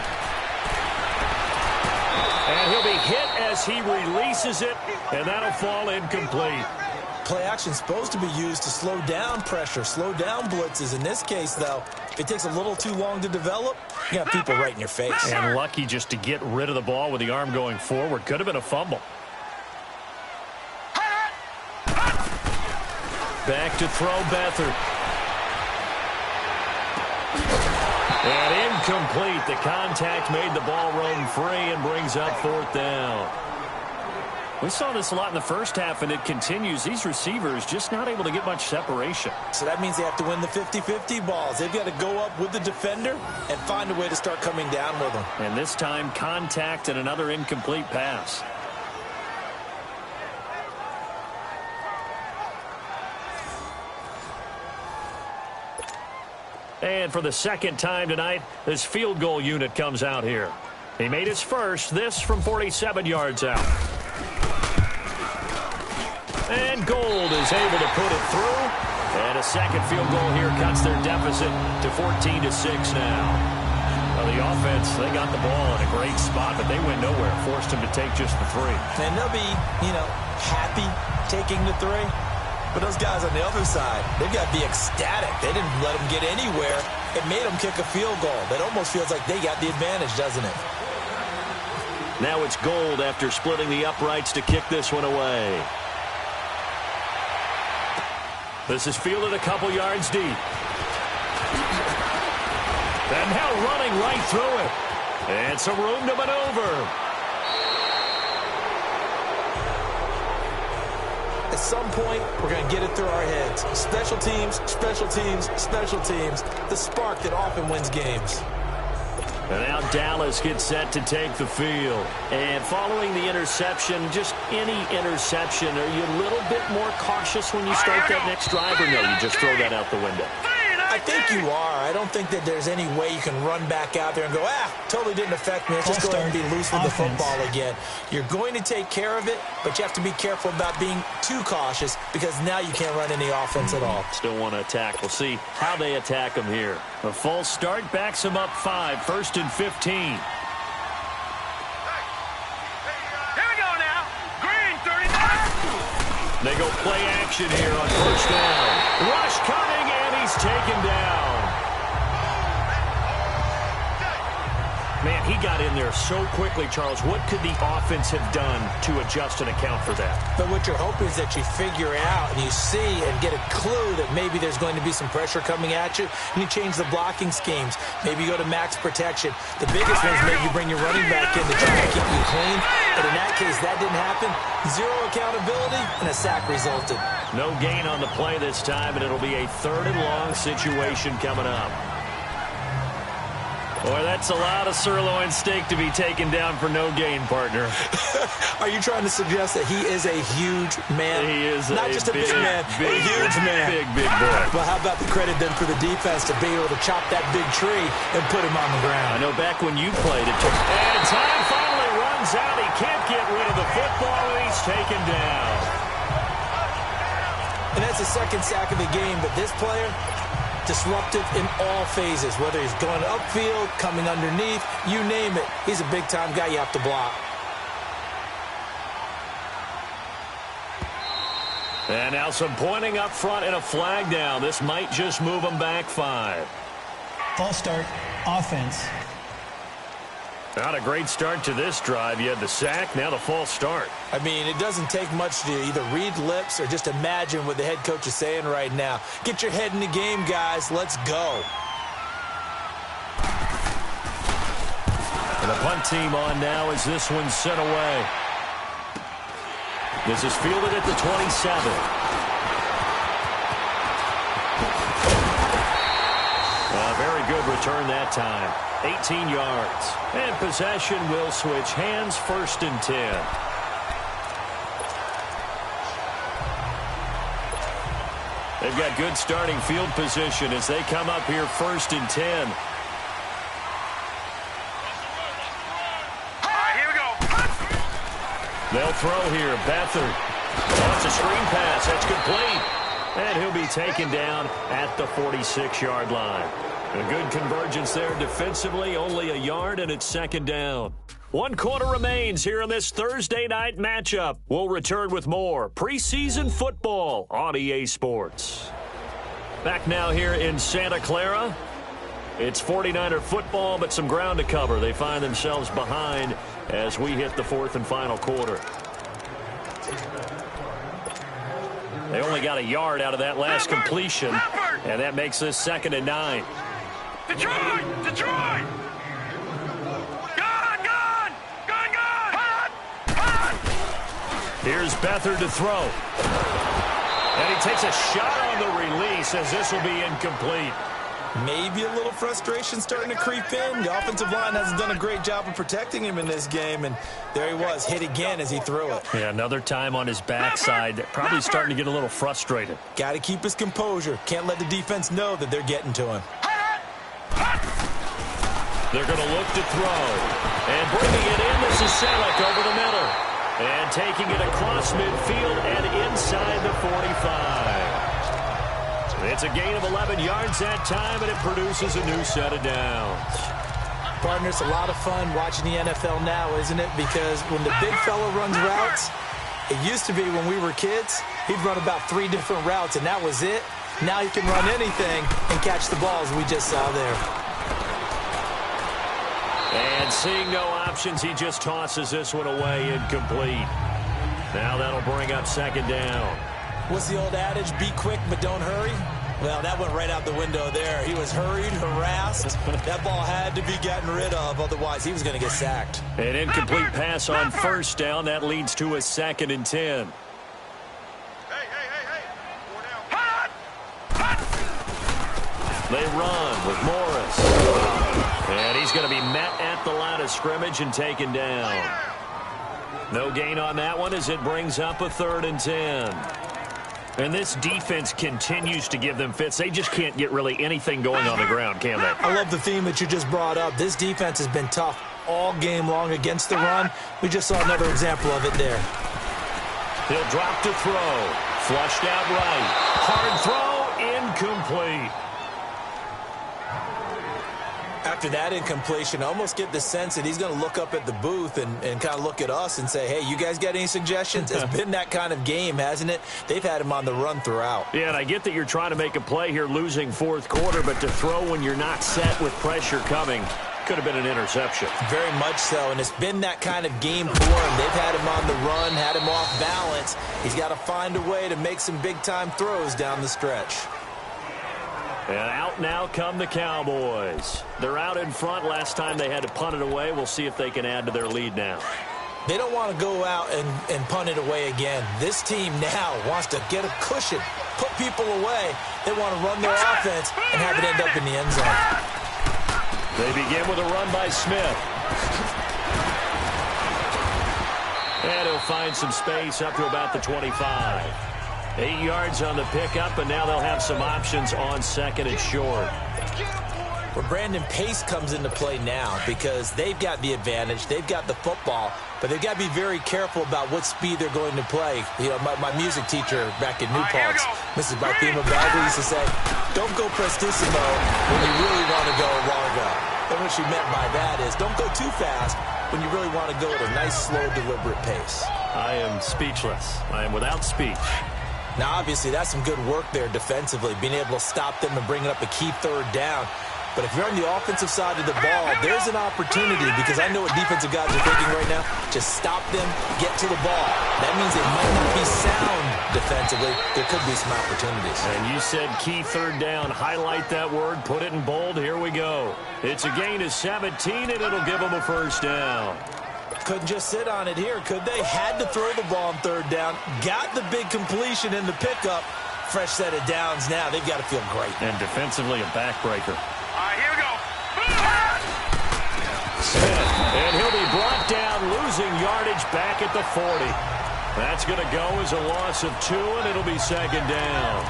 And he'll be hit as he releases it, and that'll fall incomplete. Play action's supposed to be used to slow down pressure, slow down blitzes. In this case, though, if it takes a little too long to develop, you got people right in your face. And lucky just to get rid of the ball with the arm going forward. Could have been a fumble. Back to throw Beathard. And incomplete. The contact made the ball roam free and brings up fourth down. We saw this a lot in the first half, and it continues. These receivers just not able to get much separation. So that means they have to win the 50-50 balls. They've got to go up with the defender and find a way to start coming down with them. And this time, contact and another incomplete pass. And for the second time tonight, this field goal unit comes out here. He made his first, this from 47 yards out. And Gold is able to put it through. And a second field goal here cuts their deficit to 14-6 now. Well, the offense, they got the ball in a great spot, but they went nowhere. Forced him to take just the three. And they'll be, happy taking the three. But those guys on the other side, they've got to be ecstatic. They didn't let them get anywhere. It made them kick a field goal. That almost feels like they got the advantage, doesn't it? Now it's Gold after splitting the uprights to kick this one away. This is fielded a couple yards deep. And now running right through it. And some room to maneuver. At some point, we're going to get it through our heads. Special teams, special teams, special teams. The spark that often wins games. And now Dallas gets set to take the field. And following the interception, just any interception, are you a little bit more cautious when you start that next drive, or no, you just throw that out the window? I think you are. I don't think that there's any way you can run back out there and go, totally didn't affect me. Let's just go ahead and be loose with the football again. You're going to take care of it, but you have to be careful about being too cautious because now you can't run any offense at all. Still want to attack. We'll see how they attack them here. A false start backs them up 5, 1st and 15. Here we go now. Green 39. They go play action here on first down. Rush coming, and he's taken down. Man, he got in there so quickly, Charles. What could the offense have done to adjust and account for that? But what you're hoping is that you figure out and you see and get a clue that maybe there's going to be some pressure coming at you, and you change the blocking schemes. Maybe you go to max protection. The biggest one is maybe you bring your running back in to try to keep you clean. But in that case, that didn't happen. Zero accountability, and a sack resulted. No gain on the play this time, and it'll be a 3rd and long situation coming up. Boy, that's a lot of sirloin steak to be taken down for no gain, partner. Are you trying to suggest that he is a huge man? He is not just a big man, a huge man. Big boy. Well, how about the credit then for the defense to be able to chop that big tree and put him on the ground? I know back when you played it took... And time finally runs out. He can't get rid of the football, and he's taken down. And that's the second sack of the game, but this player... disruptive in all phases, whether he's going upfield, coming underneath, you name it. He's a big-time guy you have to block. And now some pointing up front and a flag down. This might just move them back 5. False start, offense. Not a great start to this drive. You had the sack, now the false start. I mean, it doesn't take much to either read lips or just imagine what the head coach is saying right now. Get your head in the game, guys. Let's go. And the punt team on now as this one's sent away. This is fielded at the 27. A very good return that time. 18 yards. And possession will switch hands, 1st and 10. They've got good starting field position as they come up here 1st and 10. They'll throw here. Beathard. Oh, it's a screen pass. That's complete. And he'll be taken down at the 46-yard line. A good convergence there defensively. Only a yard, and it's 2nd down. 1 quarter remains here in this Thursday night matchup. We'll return with more preseason football on EA Sports. Back now here in Santa Clara. It's 49er football, but some ground to cover. They find themselves behind as we hit the 4th and final quarter. They only got a yard out of that last completion, and that makes this 2nd and 9. Detroit! Detroit! Gone! Gone! Gone! Gone! Hot! Hot! Here's Beathard to throw. And he takes a shot on the release as this will be incomplete. Maybe a little frustration starting to creep in. The offensive line hasn't done a great job of protecting him in this game, and there he was, hit again as he threw it. Yeah, another time on his backside. Probably starting to get a little frustrated. Got to keep his composure. Can't let the defense know that they're getting to him. They're going to look to throw. And bringing it in, this is Selleck over the middle. And taking it across midfield and inside the 45. It's a gain of 11 yards that time, and it produces a new set of downs. Partner, it's a lot of fun watching the NFL now, isn't it? Because when the big fella runs routes, it used to be when we were kids, he'd run about 3 different routes, and that was it. Now he can run anything and catch the balls we just saw there. And seeing no options, he just tosses this one away incomplete. Now that'll bring up 2nd down. What's the old adage? Be quick, but don't hurry? Well, that went right out the window there. He was hurried, harassed. That ball had to be gotten rid of, otherwise he was going to get sacked. An incomplete pass on 1st down. That leads to a 2nd and 10. They run with Morris. And he's going to be met at the line of scrimmage and taken down. No gain on that one as it brings up a 3rd and 10. And this defense continues to give them fits. They just can't get really anything going on the ground, can they? I love the theme that you just brought up. This defense has been tough all game long against the run. We just saw another example of it there. He'll drop to throw. Flushed out right. Hard throw, incomplete. After that incompletion, I almost get the sense that he's going to look up at the booth and kind of look at us and say, hey, you guys got any suggestions? It's been that kind of game, hasn't it? They've had him on the run throughout. Yeah, and I get that you're trying to make a play here losing 4th quarter, but to throw when you're not set with pressure coming could have been an interception. Very much so, and it's been that kind of game for him. They've had him on the run, had him off balance. He's got to find a way to make some big-time throws down the stretch. And out now come the Cowboys. They're out in front. Last time they had to punt it away. We'll see if they can add to their lead now. They don't want to go out and punt it away again. This team now wants to get a cushion, put people away. They want to run their offense and have it end up in the end zone. They begin with a run by Smith. And he'll find some space up to about the 25. 8 yards on the pickup, and now they'll have some options on 2nd and short. Where Brandon Pace comes into play now because they've got the advantage, they've got the football, but they've got to be very careful about what speed they're going to play. You know, my music teacher back in New Paltz, Mrs. Barthema Bagley, used to say, don't go prestissimo when you really want to go largo. And what she meant by that is don't go too fast when you really want to go at a nice, slow, deliberate pace. I am speechless. I am without speech. Now, obviously, that's some good work there defensively, being able to stop them and bringing up a key 3rd down. But if you're on the offensive side of the ball, there's an opportunity, because I know what defensive guys are thinking right now. Just stop them, get to the ball. That means they might not be sound defensively. There could be some opportunities. And you said key third down. Highlight that word. Put it in bold. Here we go. It's a gain of 17, and it'll give them a first down. Couldn't just sit on it here, could they? Had to throw the ball on third down. Got the big completion in the pickup. Fresh set of downs now. They've got to feel great. And defensively, a backbreaker. All right, here we go. Smith, and he'll be brought down, losing yardage back at the 40. That's going to go as a loss of 2, and it'll be second down.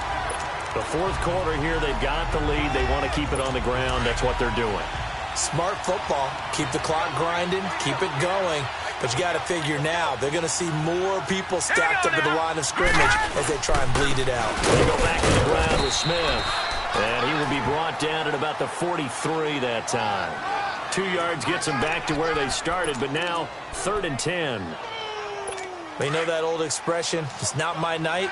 The fourth quarter here, they've got the lead. They want to keep it on the ground. That's what they're doing. Smart football. Keep the clock grinding. Keep it going. But you got to figure now, they're going to see more people stacked up at the line of scrimmage as they try and bleed it out. They go back to the ground with Smith. And he will be brought down at about the 43 that time. 2 yards gets them back to where they started, but now 3rd and 10. We know that old expression, it's not my night.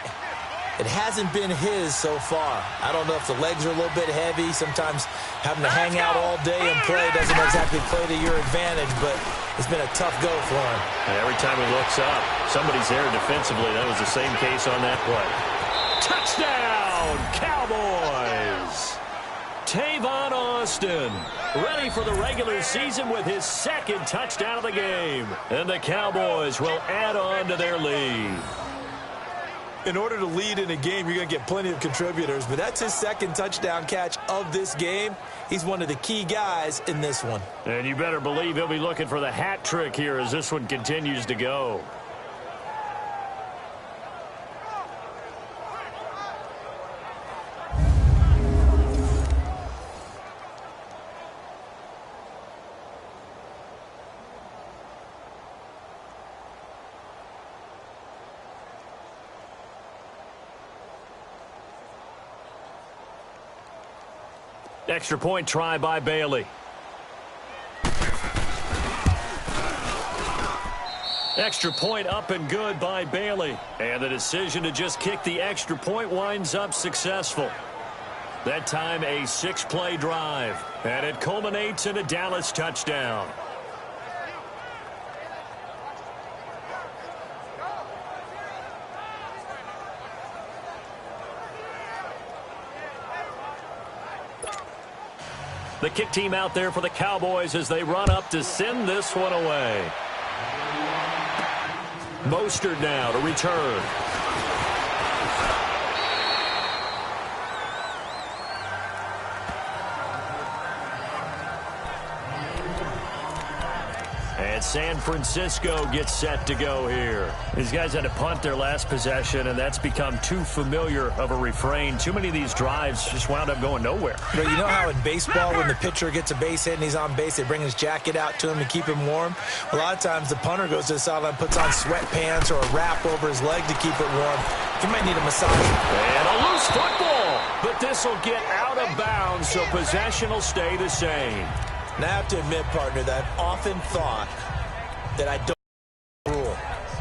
It hasn't been his so far. I don't know if the legs are a little bit heavy. Sometimes having to hang out all day and play doesn't exactly play to your advantage, but it's been a tough go for him. And every time he looks up, somebody's there defensively. That was the same case on that play. Touchdown, Cowboys! Tavon Austin, ready for the regular season with his 2nd touchdown of the game. And the Cowboys will add on to their lead. In order to lead in a game, you're going to get plenty of contributors, but that's his 2nd touchdown catch of this game. He's one of the key guys in this one. And you better believe he'll be looking for the hat trick here as this one continues to go. Extra point try by Bailey. Extra point up and good by Bailey. And the decision to just kick the extra point winds up successful. That time a 6-play drive. And it culminates in a Dallas touchdown. The kick team out there for the Cowboys as they run up to send this one away. Mostert now to return. And San Francisco gets set to go here. These guys had to punt their last possession, and that's become too familiar of a refrain. Too many of these drives just wound up going nowhere. But you know how in baseball, when the pitcher gets a base hit and he's on base, they bring his jacket out to him to keep him warm? A lot of times the punter goes to the sideline, puts on sweatpants or a wrap over his leg to keep it warm. He might need a massage. And a loose football. But this will get out of bounds, so possession will stay the same. And I have to admit, partner, that I've often thought that I don't rule.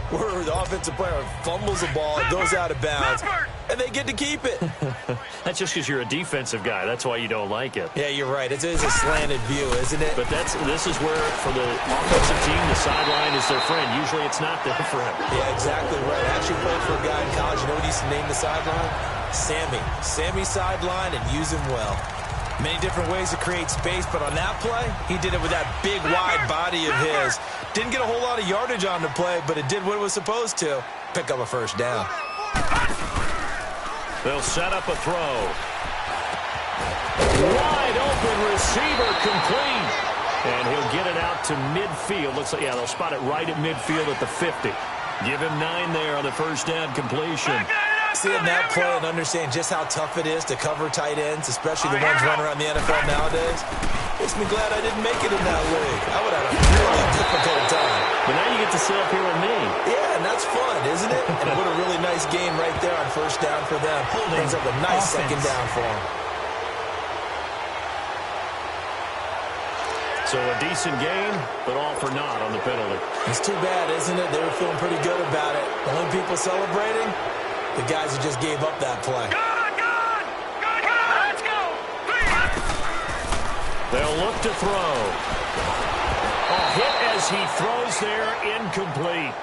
Where the offensive player fumbles the ball, it goes out of bounds, and they get to keep it. That's just because you're a defensive guy. That's why you don't like it. Yeah, you're right. It is a slanted view, isn't it? But this is where, for the offensive team, the sideline is their friend. Usually it's not there for him. Yeah, exactly right. I actually played for a guy in college. You know what he used to name the sideline? Sammy. Sammy sideline, and use him well. Many different ways to create space, but on that play, he did it with that big, wide body of his. Didn't get a whole lot of yardage on the play, but it did what it was supposed to. Pick up a first down. They'll set up a throw. Wide open receiver complete. And he'll get it out to midfield. Looks like, yeah, they'll spot it right at midfield at the 50. Give him 9 there on the first down completion. Seeing that play and understand just how tough it is to cover tight ends, especially the ones running around the NFL nowadays, makes me glad I didn't make it in that league. I would have had a really difficult time. But now you get to sit up here with me. Yeah, and that's fun, isn't it? And what a really nice game right there on first down for them. Brings up a nice second down for them. So a decent game, but all for naught on the penalty. It's too bad, isn't it? They were feeling pretty good about it. The only people celebrating, the guys who just gave up that play. Good, let's go. They'll look to throw. A hit as he throws there, incomplete.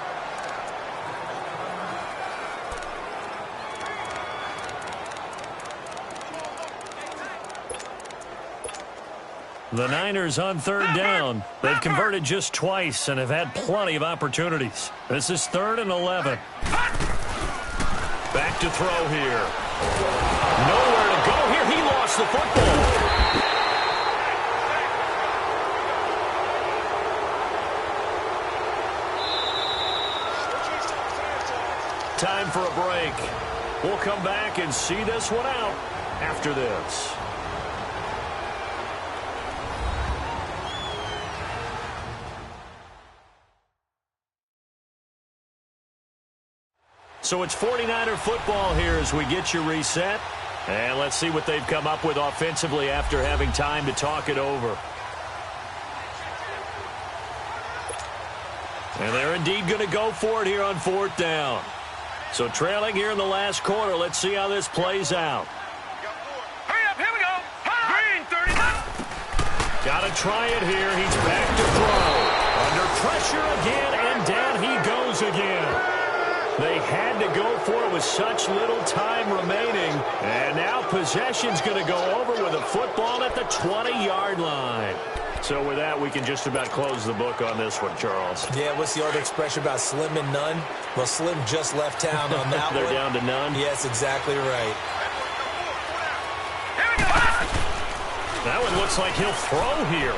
The Niners on third down. They've converted just twice and have had plenty of opportunities. This is 3rd and 11. Back to throw here. Nowhere to go here. He lost the football. Time for a break. We'll come back and see this one out after this. So it's 49er football here as we get you reset. And let's see what they've come up with offensively after having time to talk it over. And they're indeed going to go for it here on 4th down. So trailing here in the last quarter. Let's see how this plays out. Hurry up, here we go. Green 39. Got to try it here. He's back to throw. Under pressure again, and down he goes again. They had to go for it with such little time remaining. And now possession's going to go over with a football at the 20-yard line. So with that, we can just about close the book on this one, Charles. Yeah, what's the old expression about slim and none? Well, Slim just left town on that They're one. down to none? Yes, exactly right. Here we go. That one looks like he'll throw here.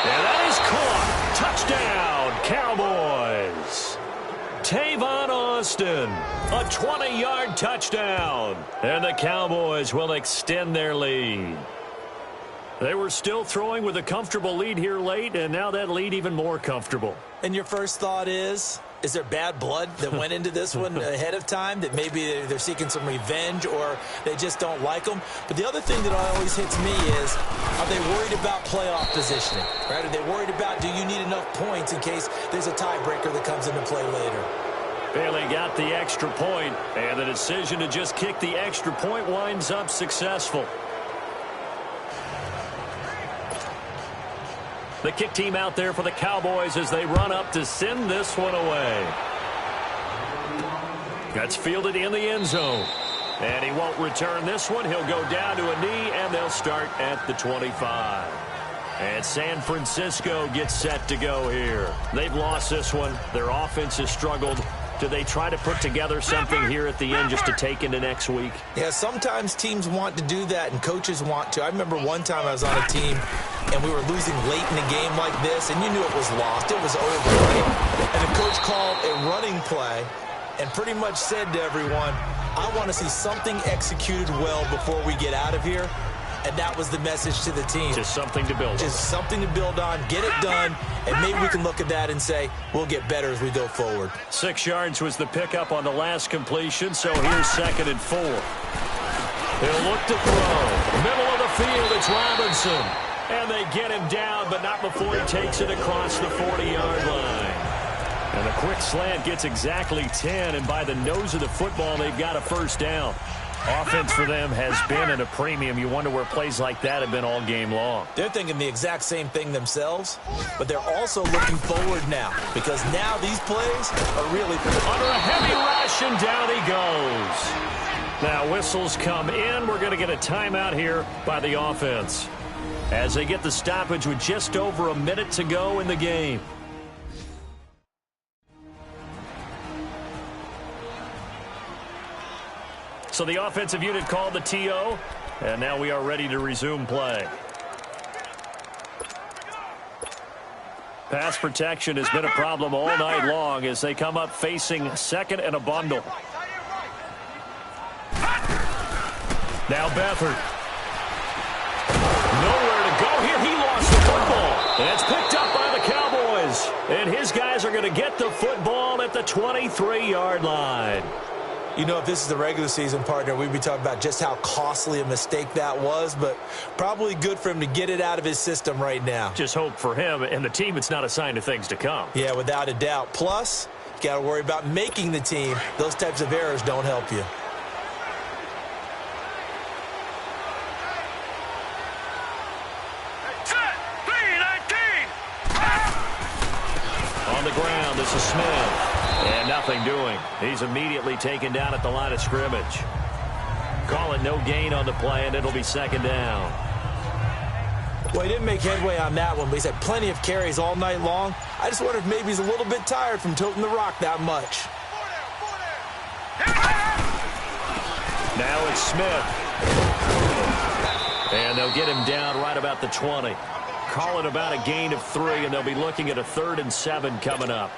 And that is caught. Touchdown, Cowboys. Tavon Austin, a 20-yard touchdown. And the Cowboys will extend their lead. They were still throwing with a comfortable lead here late, and now that lead even more comfortable. And your first thought is there bad blood that went into this one ahead of time, that maybe they're seeking some revenge or they just don't like them? But the other thing that always hits me is, are they worried about playoff positioning? Right? Are they worried about, do you need enough points in case there's a tiebreaker that comes into play later? Bailey got the extra point, and the decision to just kick the extra point winds up successful. The kick team out there for the Cowboys as they run up to send this one away. That's fielded in the end zone. And he won't return this one. He'll go down to a knee, and they'll start at the 25. And San Francisco gets set to go here. They've lost this one. Their offense has struggled. Do they try to put together something here at the end just to take into next week? Yeah, sometimes teams want to do that and coaches want to. I remember one time I was on a team and we were losing late in a game like this, and you knew it was lost. It was over, right? And the coach called a running play and pretty much said to everyone, I want to see something executed well before we get out of here. And that was the message to the team. Just something to build on. Just something to build on, get it done, and maybe we can look at that and say, we'll get better as we go forward. 6 yards was the pickup on the last completion, so here's 2nd and 4. He'll look to throw. Middle of the field, it's Robinson. And they get him down, but not before he takes it across the 40-yard line. And the quick slant gets exactly 10, and by the nose of the football, they've got a first down. Offense for them has been at a premium. You wonder where plays like that have been all game long. They're thinking the exact same thing themselves, but they're also looking forward now, because now these plays are really under a heavy rush, and down he goes. Now whistles come in. We're going to get a timeout here by the offense as they get the stoppage with just over a minute to go in the game. So the offensive unit called the TO, and now we are ready to resume play. Pass protection has been a problem all night long as they come up facing 2nd and a bundle. Now Beathard. Nowhere to go here. He lost the football. And it's picked up by the Cowboys. And his guys are going to get the football at the 23-yard line. You know, if this is the regular season, partner, we'd be talking about just how costly a mistake that was, but probably good for him to get it out of his system right now. Just hope for him and the team it's not a sign of things to come. Yeah, without a doubt. Plus, you got to worry about making the team. Those types of errors don't help you. This is Smith. And nothing doing. He's immediately taken down at the line of scrimmage. Call it no gain on the play, and it'll be second down. Well, he didn't make headway on that one, but he's had plenty of carries all night long. I just wonder if maybe he's a little bit tired from toting the rock that much. Now it's Smith. And they'll get him down right about the 20. Call it about a gain of 3, and they'll be looking at a 3rd and 7 coming up.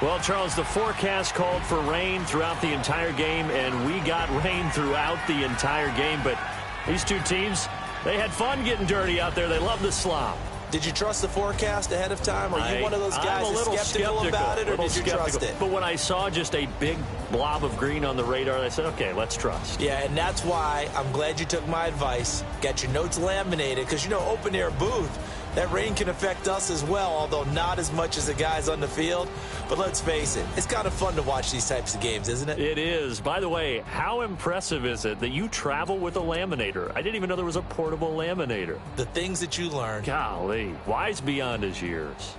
Well, Charles, the forecast called for rain throughout the entire game, and we got rain throughout the entire game. But these two teams, they had fun getting dirty out there. They love the slop. Did you trust the forecast ahead of time? Are you one of those guys that's skeptical about it, or did you trust it? But when I saw just a big blob of green on the radar, I said, okay, let's trust. Yeah, and that's why I'm glad you took my advice. Got your notes laminated, because, you know, open-air booth, that rain can affect us as well, although not as much as the guys on the field. But let's face it, it's kind of fun to watch these types of games, isn't it? It is. By the way, how impressive is it that you travel with a laminator? I didn't even know there was a portable laminator. The things that you learn. Golly, wise beyond his years.